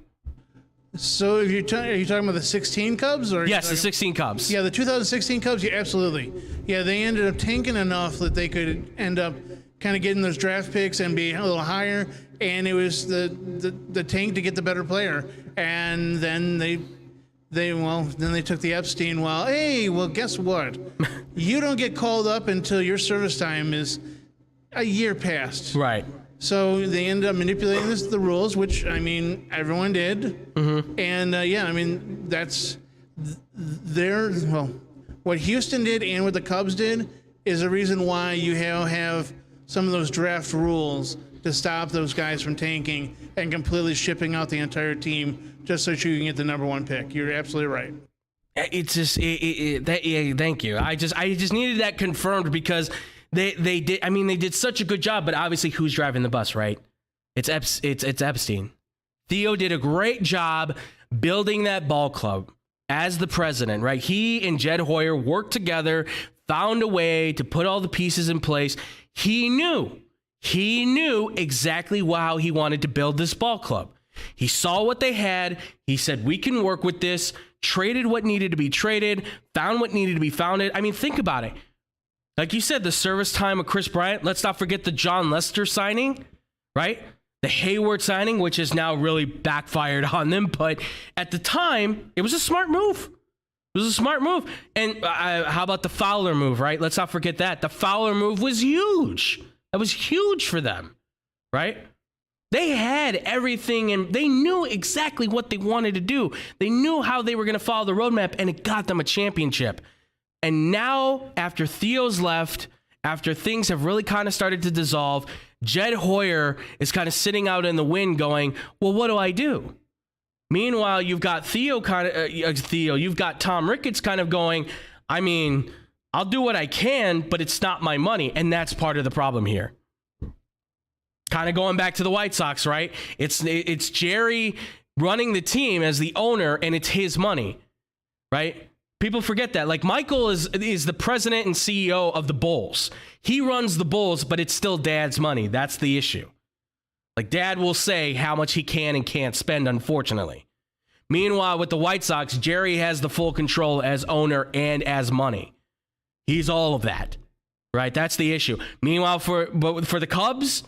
So are you talking about the 16 Cubs? Or yes, the 16 Cubs. Yeah, the 2016 Cubs, yeah, absolutely. Yeah, they ended up tanking enough that they could end up kind of getting those draft picks and be a little higher, and it was the tank to get the better player. And then they took the Epstein. Well, hey, well, guess what? You don't get called up until your service time is a year past. Right. So they ended up manipulating the rules, which, I mean, everyone did. Mm-hmm. And, I mean, that's what Houston did and what the Cubs did is a reason why you have some of those draft rules to stop those guys from tanking and completely shipping out the entire team just so you can get the number one pick. You're absolutely right. It's just thank you. I just needed that confirmed because they did. I mean, they did such a good job, but obviously, who's driving the bus, right? It's Epstein. Theo did a great job building that ball club as the president, right? He and Jed Hoyer worked together, found a way to put all the pieces in place. He knew exactly how he wanted to build this ball club. He saw what they had. He said, we can work with this, traded what needed to be traded, found what needed to be founded. I mean, think about it. Like you said, the service time of Chris Bryant. Let's not forget the John Lester signing, right? The Hayward signing, which has now really backfired on them. But at the time, it was a smart move. It was a smart move. And how about the Fowler move, right? Let's not forget that. The Fowler move was huge. That was huge for them, right? They had everything, and they knew exactly what they wanted to do. They knew how they were going to follow the roadmap, and it got them a championship. And now, after Theo's left, after things have really kind of started to dissolve, Jed Hoyer is kind of sitting out in the wind going, well, what do I do? Meanwhile, you've got you've got Tom Ricketts kind of going, I mean, I'll do what I can, but it's not my money. And that's part of the problem here. Kind of going back to the White Sox, right? It's Jerry running the team as the owner, and it's his money, right? People forget that. Like, Michael is the president and CEO of the Bulls. He runs the Bulls, but it's still Dad's money. That's the issue. Like, Dad will say how much he can and can't spend, unfortunately. Meanwhile, with the White Sox, Jerry has the full control as owner and as money. He's all of that, right? That's the issue. Meanwhile, for the Cubs,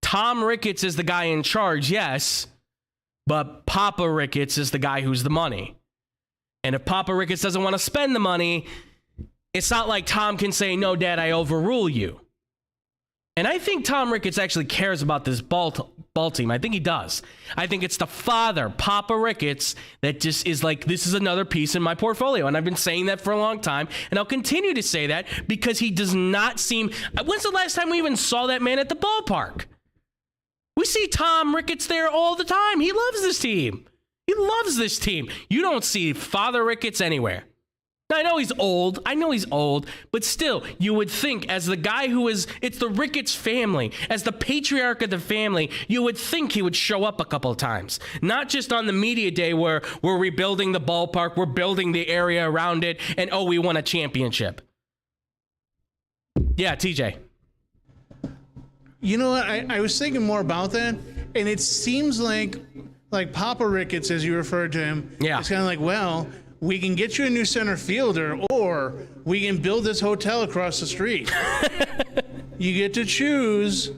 Tom Ricketts is the guy in charge, yes, but Papa Ricketts is the guy who's the money. And if Papa Ricketts doesn't want to spend the money, it's not like Tom can say, no, Dad, I overrule you. And I think Tom Ricketts actually cares about this ball team. I think he does. I think it's the father, Papa Ricketts, that just is like, this is another piece in my portfolio. And I've been saying that for a long time, and I'll continue to say that because he does not seem... When's the last time we even saw that man at the ballpark? We see Tom Ricketts there all the time. He loves this team. He loves this team. You don't see Father Ricketts anywhere. Now, I know he's old, but still, you would think as the guy it's the Ricketts family, as the patriarch of the family, you would think he would show up a couple of times. Not just on the media day where we're rebuilding the ballpark, we're building the area around it, and we won a championship. Yeah, TJ. You know what? I was thinking more about that, and it seems like Papa Ricketts, as you referred to him, it's kind of like, well, we can get you a new center fielder, or we can build this hotel across the street. You get to choose.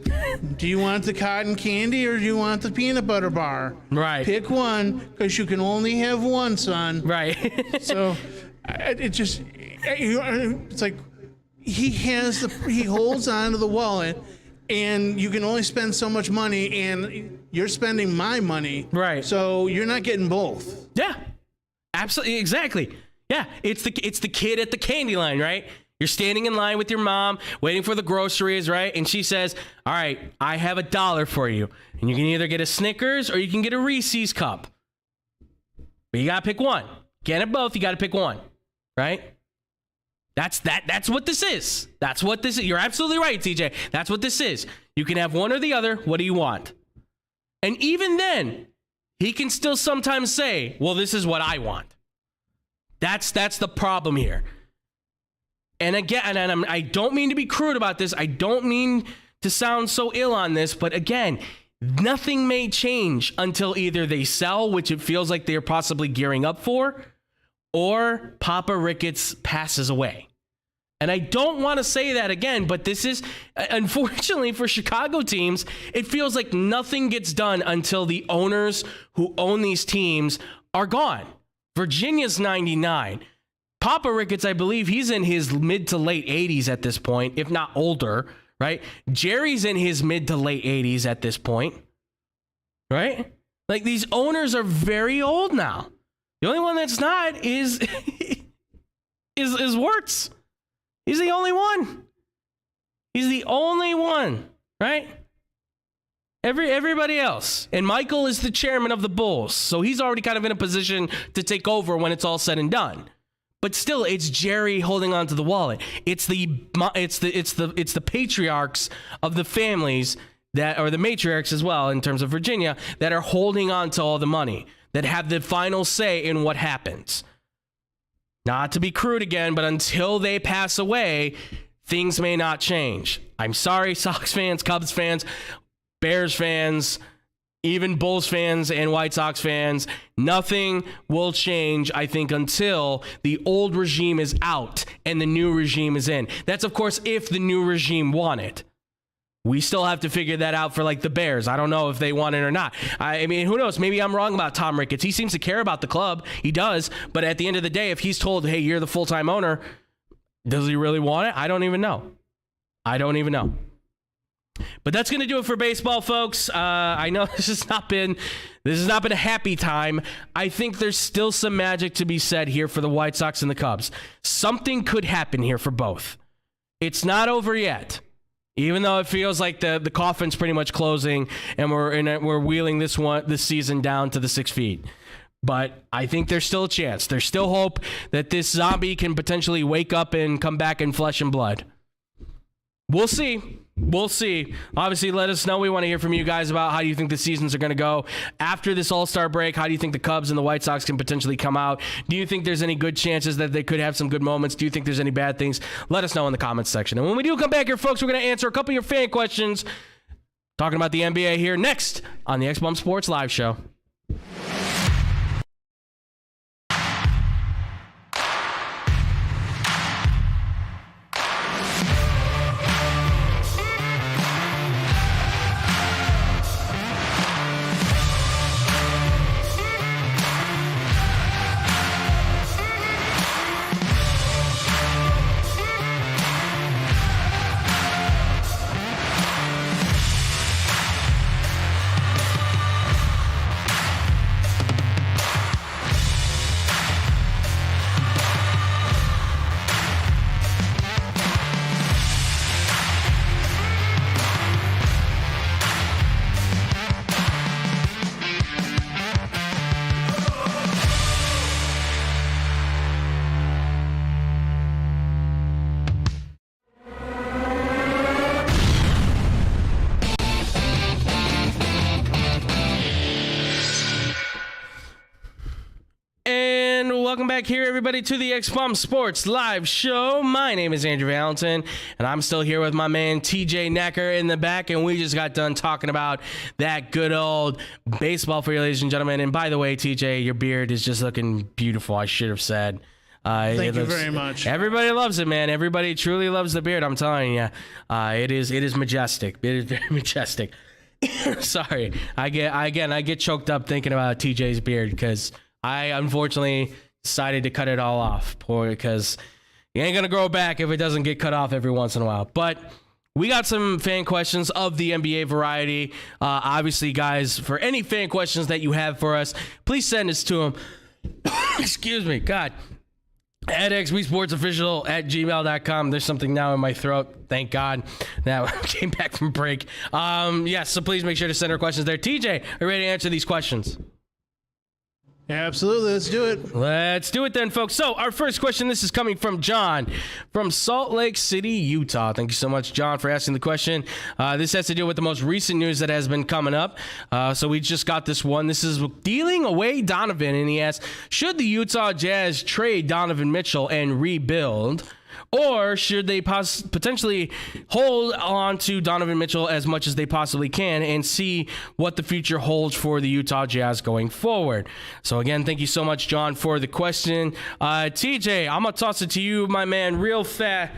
Do you want the cotton candy or do you want the peanut butter bar? Right. Pick one, because you can only have one, son. Right. So it's like he holds on to the wallet, and you can only spend so much money, and you're spending my money. Right. So you're not getting both. Yeah. Absolutely, exactly. Yeah, it's the kid at the candy line, right? You're standing in line with your mom, waiting for the groceries, right? And she says, all right, I have $1 for you. And you can either get a Snickers or you can get a Reese's cup. But you got to pick one. Can't have both, you got to pick one, right? That's what this is. That's what this is. You're absolutely right, TJ. That's what this is. You can have one or the other. What do you want? And even then, he can still sometimes say, well, this is what I want. That's the problem here. And again, and I don't mean to be crude about this. I don't mean to sound so ill on this. But again, nothing may change until either they sell, which it feels like they're possibly gearing up for, or Papa Ricketts passes away. And I don't want to say that again, but this is, unfortunately for Chicago teams, it feels like nothing gets done until the owners who own these teams are gone. Virginia's 99. Papa Ricketts, I believe he's in his mid to late 80s at this point, if not older, right? Jerry's in his mid to late 80s at this point, right? Like, these owners are very old now. The only one that's not is Wirtz. He's the only one. He's the only one, right? Everybody else. And Michael is the chairman of the Bulls, so he's already kind of in a position to take over when it's all said and done. But still, it's Jerry holding on to the wallet. It's the patriarchs of the families that, or the matriarchs as well, in terms of Virginia, that are holding on to all the money, that have the final say in what happens. Not to be crude again, but until they pass away, things may not change. I'm sorry, Sox fans, Cubs fans, Bears fans, even Bulls fans and White Sox fans. Nothing will change, I think, until the old regime is out and the new regime is in. That's, of course, if the new regime want it. We still have to figure that out for, like, the Bears. I don't know if they want it or not. I mean, who knows? Maybe I'm wrong about Tom Ricketts. He seems to care about the club. He does. But at the end of the day, if he's told, hey, you're the full-time owner, does he really want it? I don't even know. But that's going to do it for baseball, folks. I know this has not been a happy time. I think there's still some magic to be said here for the White Sox and the Cubs. Something could happen here for both. It's not over yet. Even though it feels like the coffin's pretty much closing and we're wheeling this season down to the 6 feet. But I think there's still a chance. There's still hope that this zombie can potentially wake up and come back in flesh and blood. We'll see. Obviously, let us know. We want to hear from you guys about how do you think the seasons are going to go after this All-Star break. How do you think the Cubs and the White Sox can potentially come out? Do you think there's any good chances that they could have some good moments? Do you think there's any bad things? Let us know in the comments section. And when we do come back here, folks, we're going to answer a couple of your fan questions talking about the NBA here next on the X-Bump Sports Live Show. Welcome back here, everybody, to the X-Bump Sports Live Show. My name is Andrew Valentin, and I'm still here with my man TJ Necker in the back, and we just got done talking about that good old baseball for you, ladies and gentlemen. And by the way, TJ, your beard is just looking beautiful, I should have said. Thank you very much. Everybody loves it, man. Everybody truly loves the beard, I'm telling you. It is majestic. It is very majestic. Sorry. I get choked up thinking about TJ's beard because I unfortunately decided to cut it all off, because you ain't gonna grow back if it doesn't get cut off every once in a while. But we got some fan questions of the NBA variety. Obviously, guys, for any fan questions that you have for us, please send us to them. Excuse me, God. At xbsportsofficial@gmail.com. There's something now in my throat. Thank God that I came back from break. Yes, so please make sure to send our questions there. TJ, are you ready to answer these questions? Absolutely. Let's do it. Let's do it then, folks. So our first question, this is coming from John from Salt Lake City, Utah. Thank you so much, John, for asking the question. This has to do with the most recent news that has been coming up. So we just got this one. This is dealing away Donovan, and he asks, should the Utah Jazz trade Donovan Mitchell and rebuild? Or should they potentially hold on to Donovan Mitchell as much as they possibly can and see what the future holds for the Utah Jazz going forward? So again, thank you so much, John, for the question. TJ, I'm going to toss it to you, my man, real fast.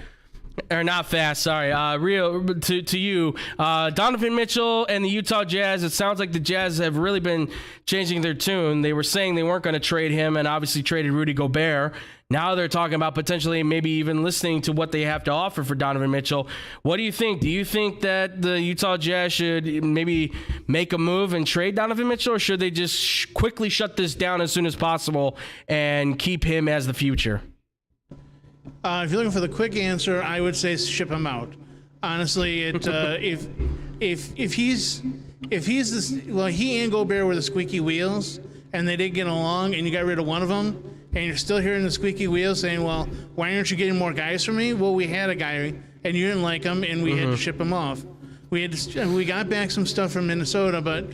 Or not fast, sorry. Real to you, Donovan Mitchell and the Utah Jazz. It sounds like the Jazz have really been changing their tune. They were saying they weren't going to trade him, and obviously traded Rudy Gobert. Now they're talking about potentially maybe even listening to what they have to offer for Donovan Mitchell. What do you think? Do you think that the Utah Jazz should maybe make a move and trade Donovan Mitchell, or should they just quickly shut this down as soon as possible and keep him as the future? If you're looking for the quick answer, I would say ship him out. Honestly, if he's this, well, he and Gobert were the squeaky wheels, and they didn't get along, and you got rid of one of them, and you're still hearing the squeaky wheels saying, "Well, why aren't you getting more guys for me?" Well, we had a guy, and you didn't like him, and we had to ship him off. We got back some stuff from Minnesota, but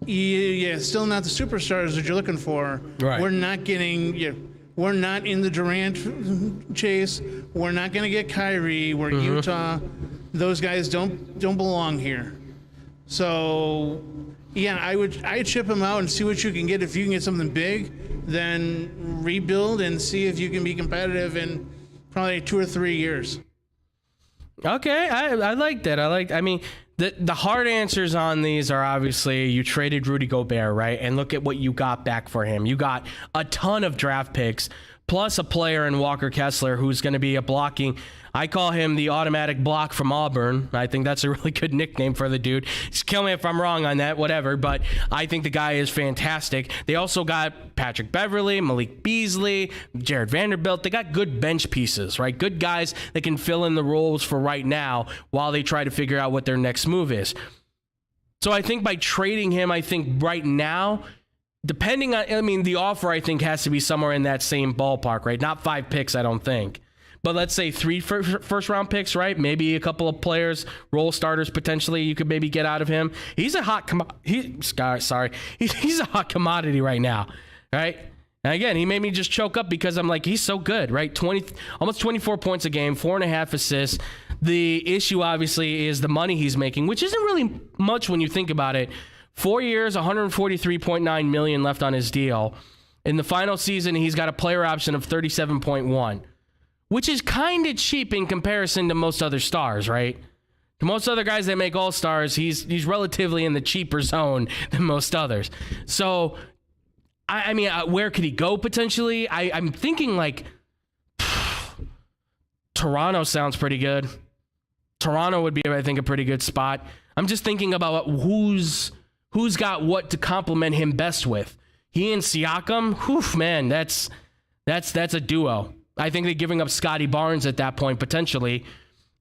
yeah, still not the superstars that you're looking for. Right. We're not getting. Yeah, we're not in the Durant chase. We're not going to get Kyrie. We're Utah. Those guys don't belong here. So, yeah, I'd ship them out and see what you can get. If you can get something big, then rebuild and see if you can be competitive in probably 2 or 3 years. Okay, I like that. I mean, the hard answers on these are obviously you traded Rudy Gobert, right? And look at what you got back for him. You got a ton of draft picks, plus a player in Walker Kessler who's going to be a blocking. I call him the automatic block from Auburn. I think that's a really good nickname for the dude. Just kill me if I'm wrong on that, whatever. But I think the guy is fantastic. They also got Patrick Beverley, Malik Beasley, Jared Vanderbilt. They got good bench pieces, right? Good guys that can fill in the roles for right now while they try to figure out what their next move is. So I think by trading him, I think right now, depending on, I mean, the offer I think has to be somewhere in that same ballpark, right? Not 5 picks, I don't think. But let's say 3 first-round picks, right? Maybe a couple of players, role starters potentially you could maybe get out of him. He's a hot he's a hot commodity right now, right? And again, he made me just choke up because I'm like, he's so good, right? Almost 24 points a game, 4.5 assists. The issue obviously is the money he's making, which isn't really much when you think about it. 4 years, $143.9 million left on his deal. In the final season, he's got a player option of 37.1. Which is kind of cheap in comparison to most other stars, right? To most other guys that make all-stars, he's relatively in the cheaper zone than most others. So, I mean, where could he go potentially? I'm thinking like Toronto sounds pretty good. Toronto would be, I think, a pretty good spot. I'm just thinking about who's got what to complement him best with. He and Siakam, whew, man, that's a duo. I think they're giving up Scotty Barnes at that point, potentially.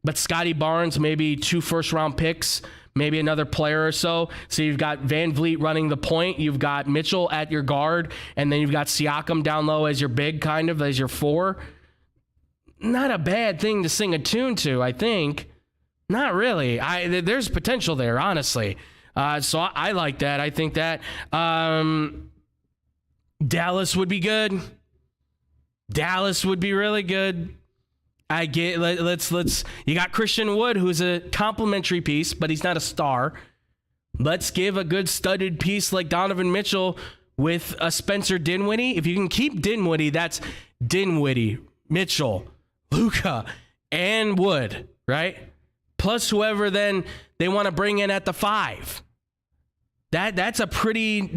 But Scotty Barnes, maybe 2 first-round picks, maybe another player or so. So you've got Van Vliet running the point. You've got Mitchell at your guard. And then you've got Siakam down low as your big, kind of, as your 4. Not a bad thing to sing a tune to, I think. Not really. There's potential there, honestly. So I like that. I think that Dallas would be good. Dallas would be really good. I get let's you got Christian Wood, who's a complimentary piece, but he's not a star. Let's give a good studded piece like Donovan Mitchell with a Spencer Dinwiddie. If you can keep Dinwiddie, that's Dinwiddie, Mitchell, Luka, and Wood, right? Plus whoever then they want to bring in at the 5. That's a pretty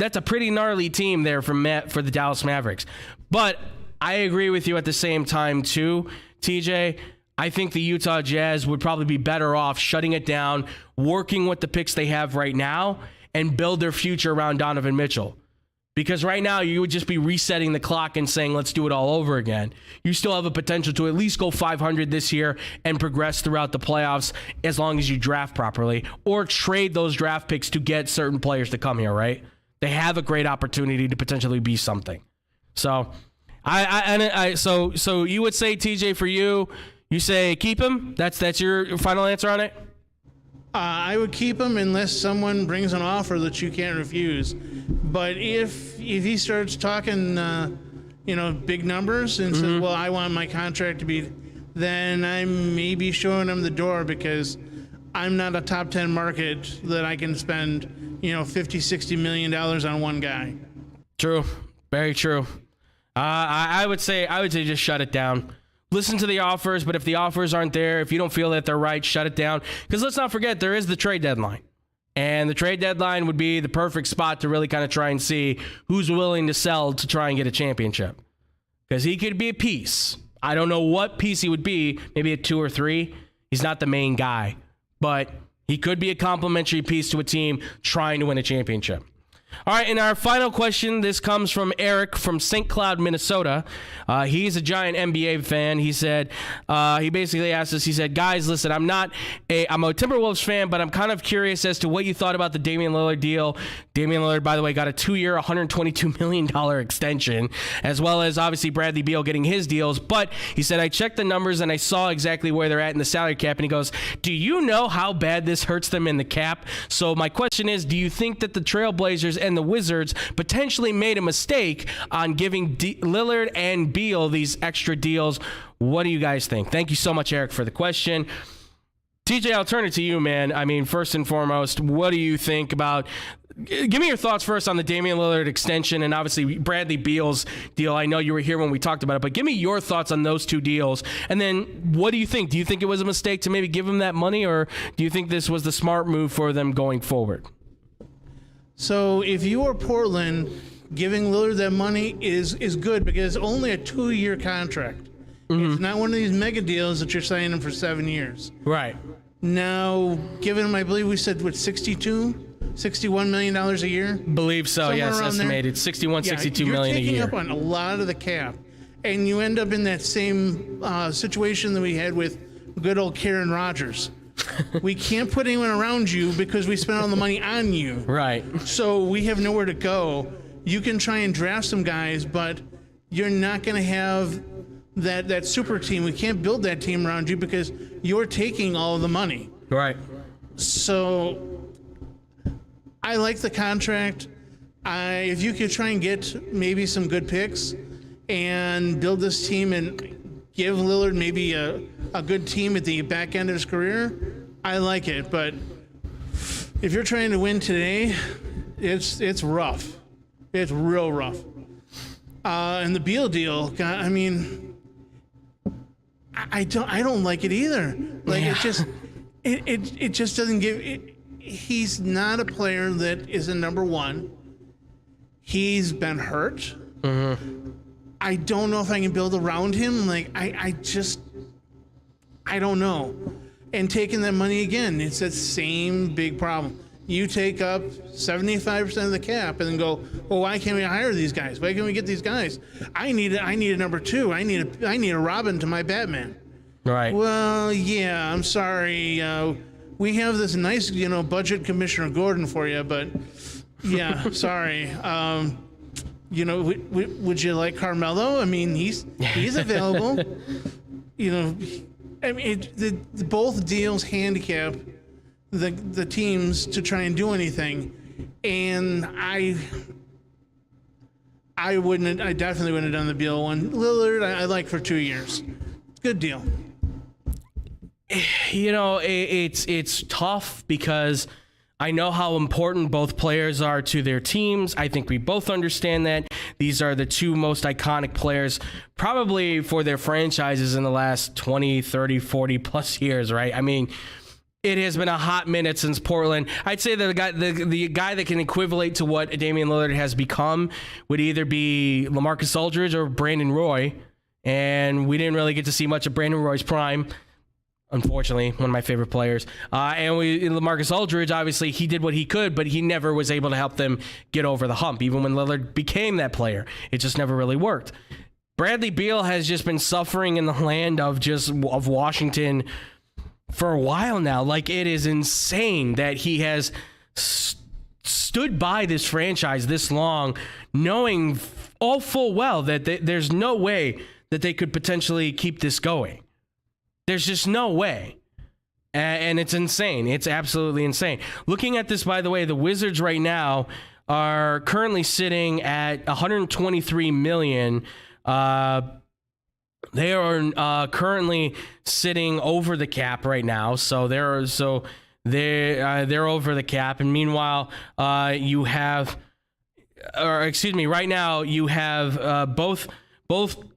gnarly team there for the Dallas Mavericks. But I agree with you at the same time, too, TJ. I think the Utah Jazz would probably be better off shutting it down, working with the picks they have right now, and build their future around Donovan Mitchell. Because right now, you would just be resetting the clock and saying, let's do it all over again. You still have a potential to at least go 500 this year and progress throughout the playoffs as long as you draft properly, or trade those draft picks to get certain players to come here, right? They have a great opportunity to potentially be something. So So you would say, TJ, for you say keep him? That's your final answer on it? I would keep him unless someone brings an offer that you can't refuse. But if he starts talking, big numbers and says, well, I want my contract to be, then I may be showing him the door because I'm not a top 10 market that I can spend, $50-60 million on one guy. True. Very true. I would say just shut it down. listen to the offers, but if the offers aren't there, if you don't feel that they're right, shut it down. Because let's not forget, there is the trade deadline. And the trade deadline would be the perfect spot to really kind of try and see who's willing to sell to try and get a championship. Because he could be a piece. I don't know what piece he would be, maybe a 2 or 3. He's not the main guy, but he could be a complimentary piece to a team trying to win a championship. All right, and our final question, this comes from Eric from St. Cloud, Minnesota. He's a giant NBA fan. He said, he basically asked us, he said, guys, listen, I'm a Timberwolves fan, but I'm kind of curious as to what you thought about the Damian Lillard deal. Damian Lillard, by the way, got a 2-year, $122 million extension, as well as obviously Bradley Beal getting his deals. But he said, I checked the numbers and I saw exactly where they're at in the salary cap. And he goes, do you know how bad this hurts them in the cap? So my question is, do you think that the Trailblazers and the Wizards potentially made a mistake on giving Lillard and Beal these extra deals? What do you guys think? Thank you so much, Eric, for the question. TJ, I'll turn it to you, man. I mean, first and foremost, what do you think about... Give me your thoughts first on the Damian Lillard extension and obviously Bradley Beal's deal. I know you were here when we talked about it, but give me your thoughts on those two deals. And then what do you think? Do you think it was a mistake to maybe give him that money, or do you think this was the smart move for them going forward? So if you are Portland, giving Lillard that money is good because it's only a 2-year contract. Mm-hmm. It's not one of these mega deals that you're signing him for 7 years. Right. Now, given him, I believe we said, what, $61 million a year? Believe so, Somewhere yes, estimated. there. 62 million a year. You're taking up on a lot of the cap. And you end up in that same situation that we had with good old Karen Rodgers. We can't put anyone around you because we spent all the money on you. Right. So we have nowhere to go. You can try and draft some guys, but you're not going to have that super team. We can't build that team around you because you're taking all of the money. Right. So I like the contract. If you could try and get maybe some good picks and build this team and give Lillard maybe a good team at the back end of his career, I like it. But if you're trying to win today, it's rough. It's real rough. And the Beal deal, God, I mean, I don't like it either. Like it just doesn't give. He's not a player that is a number one. He's been hurt. Mm-hmm. I don't know if I can build around him. Like I don't know. And taking that money again, it's that same big problem. You take up 75% of the cap and then go, well, why can't we hire these guys? Why can't we get these guys? I need a number two. I need a Robin to my Batman. Right. Well, yeah, I'm sorry. We have this nice, budget Commissioner Gordon for you, but yeah, sorry. Would you like Carmelo? I mean, he's available. I mean, both deals handicap the teams to try and do anything, and I definitely wouldn't have done the Beal one. Lillard, I like for 2 years. Good deal. It's tough because I know how important both players are to their teams. I think we both understand that. These are the two most iconic players probably for their franchises in the last 20, 30, 40 plus years, right? I mean, it has been a hot minute since Portland. I'd say that the guy that can equivalent to what Damian Lillard has become would either be LaMarcus Aldridge or Brandon Roy. And we didn't really get to see much of Brandon Roy's prime. Unfortunately, one of my favorite players. LaMarcus Aldridge, obviously, he did what he could, but he never was able to help them get over the hump. Even when Lillard became that player, it just never really worked. Bradley Beal has just been suffering in the land of Washington for a while now. Like, it is insane that he has stood by this franchise this long, knowing all full well that there's no way that they could potentially keep this going. There's just no way. And it's insane. It's absolutely insane. Looking at this, by the way, the Wizards right now are currently sitting at $123 million. They are currently sitting over the cap right now. So they're over the cap. And meanwhile, right now you have both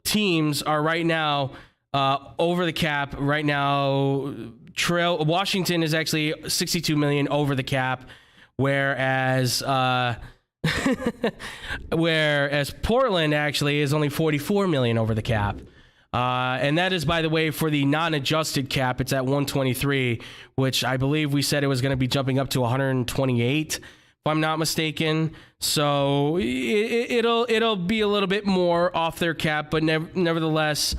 teams are right now over the cap right now. Washington is actually $62 million over the cap, whereas whereas Portland actually is only $44 million over the cap. And that is, by the way, for the non-adjusted cap. It's at 123, which I believe we said it was going to be jumping up to 128, if I'm not mistaken. So it'll be a little bit more off their cap, but nevertheless,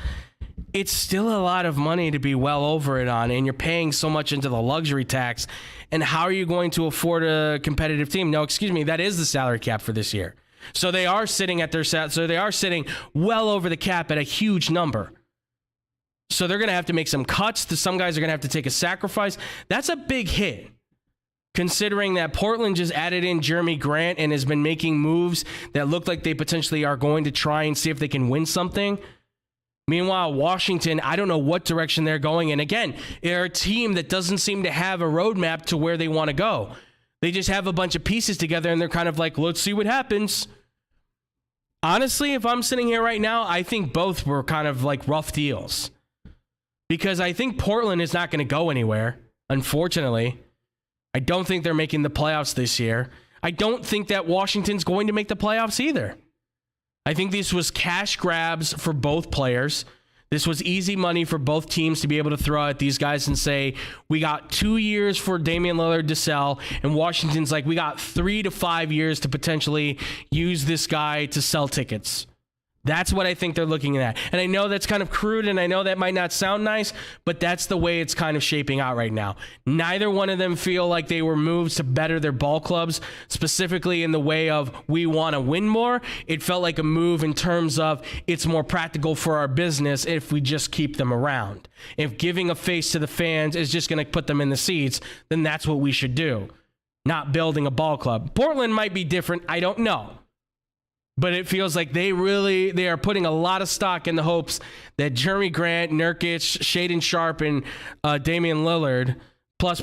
it's still a lot of money to be well over it on, and you're paying so much into the luxury tax. And how are you going to afford a competitive team? No, excuse me, that is the salary cap for this year. So they are sitting at they are sitting well over the cap at a huge number. So they're going to have to make some cuts. Some guys are going to have to take a sacrifice. That's a big hit, considering that Portland just added in Jeremy Grant and has been making moves that look like they potentially are going to try and see if they can win something. Meanwhile, Washington, I don't know what direction they're going. And again, they're a team that doesn't seem to have a roadmap to where they want to go. They just have a bunch of pieces together, and they're kind of like, let's see what happens. Honestly, if I'm sitting here right now, I think both were kind of like rough deals. Because I think Portland is not going to go anywhere, unfortunately. I don't think they're making the playoffs this year. I don't think that Washington's going to make the playoffs either. I think this was cash grabs for both players. This was easy money for both teams to be able to throw at these guys and say, we got 2 years for Damian Lillard to sell, and Washington's like, we got 3 to 5 years to potentially use this guy to sell tickets. That's what I think they're looking at. And I know that's kind of crude, and I know that might not sound nice, but that's the way it's kind of shaping out right now. Neither one of them feel like they were moves to better their ball clubs, specifically in the way of, we want to win more. It felt like a move in terms of, it's more practical for our business if we just keep them around. If giving a face to the fans is just going to put them in the seats, then that's what we should do. Not building a ball club. Portland might be different. I don't know. But it feels like they are putting a lot of stock in the hopes that Jeremy Grant, Nurkic, Shaedon Sharpe, and Damian Lillard, plus,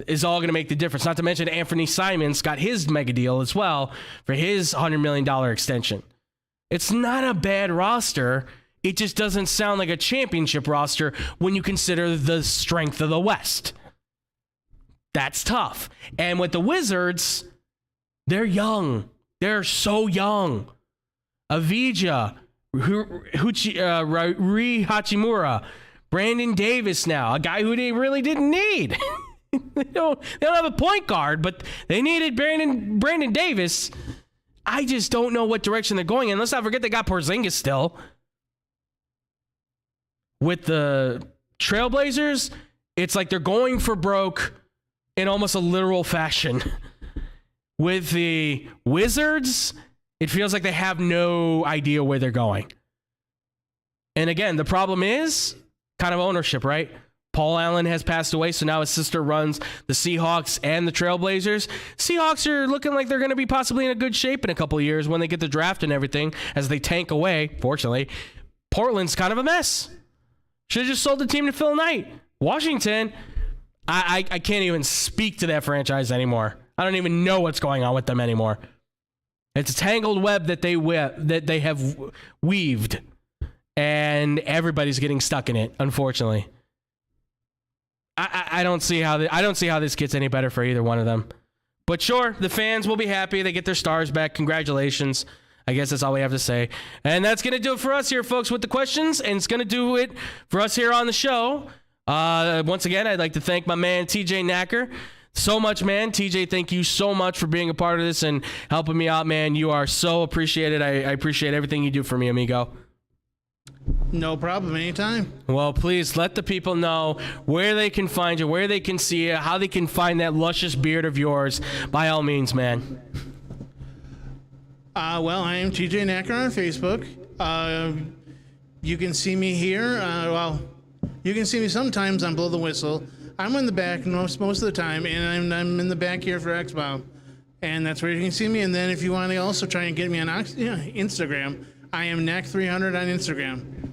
is all going to make the difference. Not to mention Anthony Simons got his mega deal as well for his $100 million extension. It's not a bad roster. It just doesn't sound like a championship roster when you consider the strength of the West. That's tough. And with the Wizards, they're young. They're so young. Avija, Rui Hachimura, Brandon Davis now, a guy who they really didn't need. They don't have a point guard, but they needed Brandon Davis. I just don't know what direction they're going in. Let's not forget they got Porzingis still. With the Trailblazers, it's like they're going for broke in almost a literal fashion. With the Wizards, it feels like they have no idea where they're going. And again, the problem is kind of ownership, right? Paul Allen has passed away, so now his sister runs the Seahawks and the Trailblazers. Seahawks are looking like they're going to be possibly in a good shape in a couple of years when they get the draft and everything, as they tank away, fortunately. Portland's kind of a mess. Should have just sold the team to Phil Knight. Washington, I can't even speak to that franchise anymore. I don't even know what's going on with them anymore. It's a tangled web that they have weaved, and everybody's getting stuck in it, unfortunately. I don't see how this gets any better for either one of them. But sure, the fans will be happy. They get their stars back. Congratulations. I guess that's all we have to say. And that's going to do it for us here, folks, with the questions, and it's going to do it for us here on the show. Once again, I'd like to thank my man, TJ Knacker. So much, man. TJ, thank you so much for being a part of this and helping me out, man. You are so appreciated. I appreciate everything you do for me, amigo. No problem. Anytime. Well, please let the people know where they can find you, where they can see you, how they can find that luscious beard of yours. By all means, man. Well, I am TJ Knacker on Facebook. You can see me here. You can see me sometimes on Blow the Whistle. I'm in the back most of the time, and I'm in the back here for X-Bomb. And that's where you can see me. And then if you want to also try and get me on Instagram, I am Knack300 on Instagram.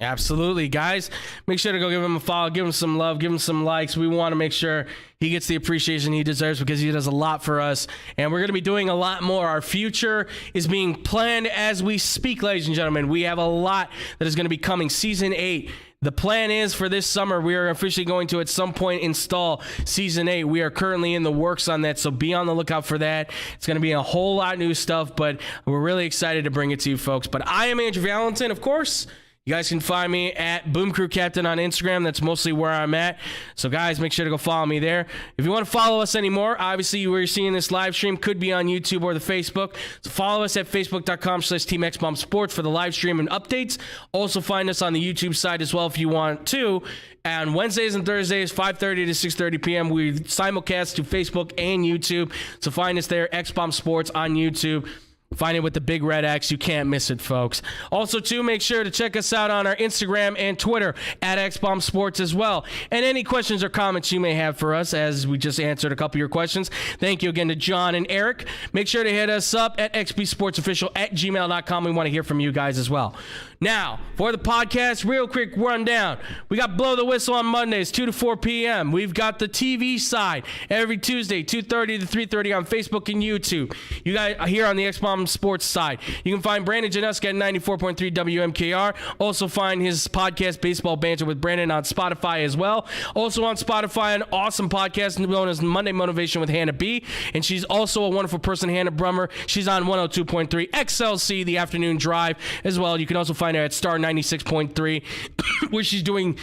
Absolutely, guys. Make sure to go give him a follow, give him some love, give him some likes. We want to make sure he gets the appreciation he deserves because he does a lot for us. And we're going to be doing a lot more. Our future is being planned as we speak, ladies and gentlemen. We have a lot that is going to be coming. Season 8. The plan is for this summer, we are officially going to at some point install Season 8. We are currently in the works on that, so be on the lookout for that. It's going to be a whole lot of new stuff, but we're really excited to bring it to you folks. But I am Andrew Valentin, of course. You guys can find me at Boom Crew Captain on Instagram. That's mostly where I'm at. So, guys, make sure to go follow me there. If you want to follow us anymore, obviously where you're seeing this live stream could be on YouTube or the Facebook. So follow us at facebook.com/TeamXBombSports for the live stream and updates. Also find us on the YouTube side as well if you want to. On Wednesdays and Thursdays, 5:30 to 6:30 p.m., we simulcast to Facebook and YouTube. So find us there, X-Bomb Sports on YouTube. Find it with the big red X. You can't miss it, folks. Also, too, make sure to check us out on our Instagram and Twitter at XBomb Sports as well. And any questions or comments you may have for us, as we just answered a couple of your questions. Thank you again to John and Eric. Make sure to hit us up at xbsportsofficial@gmail.com. We want to hear from you guys as well. Now, for the podcast, real quick rundown. We got Blow the Whistle on Mondays, 2 to 4 p.m. We've got the TV side every Tuesday, 2:30 to 3:30 on Facebook and YouTube. You guys are here on the XBomb Sports side. You can find Brandon Januska at 94.3 WMKR. Also find his podcast, Baseball Banter with Brandon, on Spotify as well. Also on Spotify, an awesome podcast known as Monday Motivation with Hannah B. And she's also a wonderful person, Hannah Brummer. She's on 102.3 XLC, The Afternoon Drive, as well. You can also find her at Star 96.3, where she's doing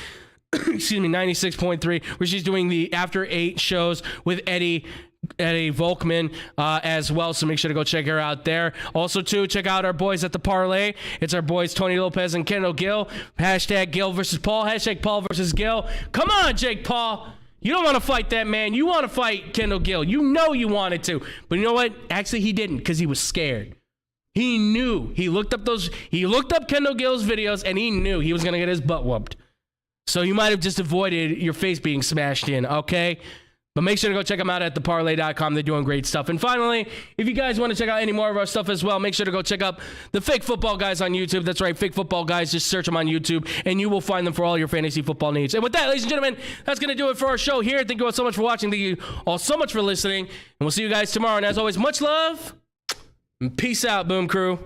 96.3, where she's doing the After 8 shows with Eddie Volkman as well, so make sure to go check her out there. Also, too, check out our boys at the Parlay. It's our boys Tony Lopez and Kendall Gill. Hashtag Gill versus Paul. Hashtag Paul versus Gill. Come on, Jake Paul. You don't want to fight that man. You want to fight Kendall Gill. You know you wanted to. But you know what? Actually, he didn't, because he was scared. He knew. He looked up Kendall Gill's videos, and he knew he was going to get his butt whooped. So you might have just avoided your face being smashed in, okay? But make sure to go check them out at theparlay.com. They're doing great stuff. And finally, if you guys want to check out any more of our stuff as well, make sure to go check out the Fake Football Guys on YouTube. That's right, Fake Football Guys. Just search them on YouTube, and you will find them for all your fantasy football needs. And with that, ladies and gentlemen, that's going to do it for our show here. Thank you all so much for watching. Thank you all so much for listening. And we'll see you guys tomorrow. And as always, much love. And peace out, Boom Crew.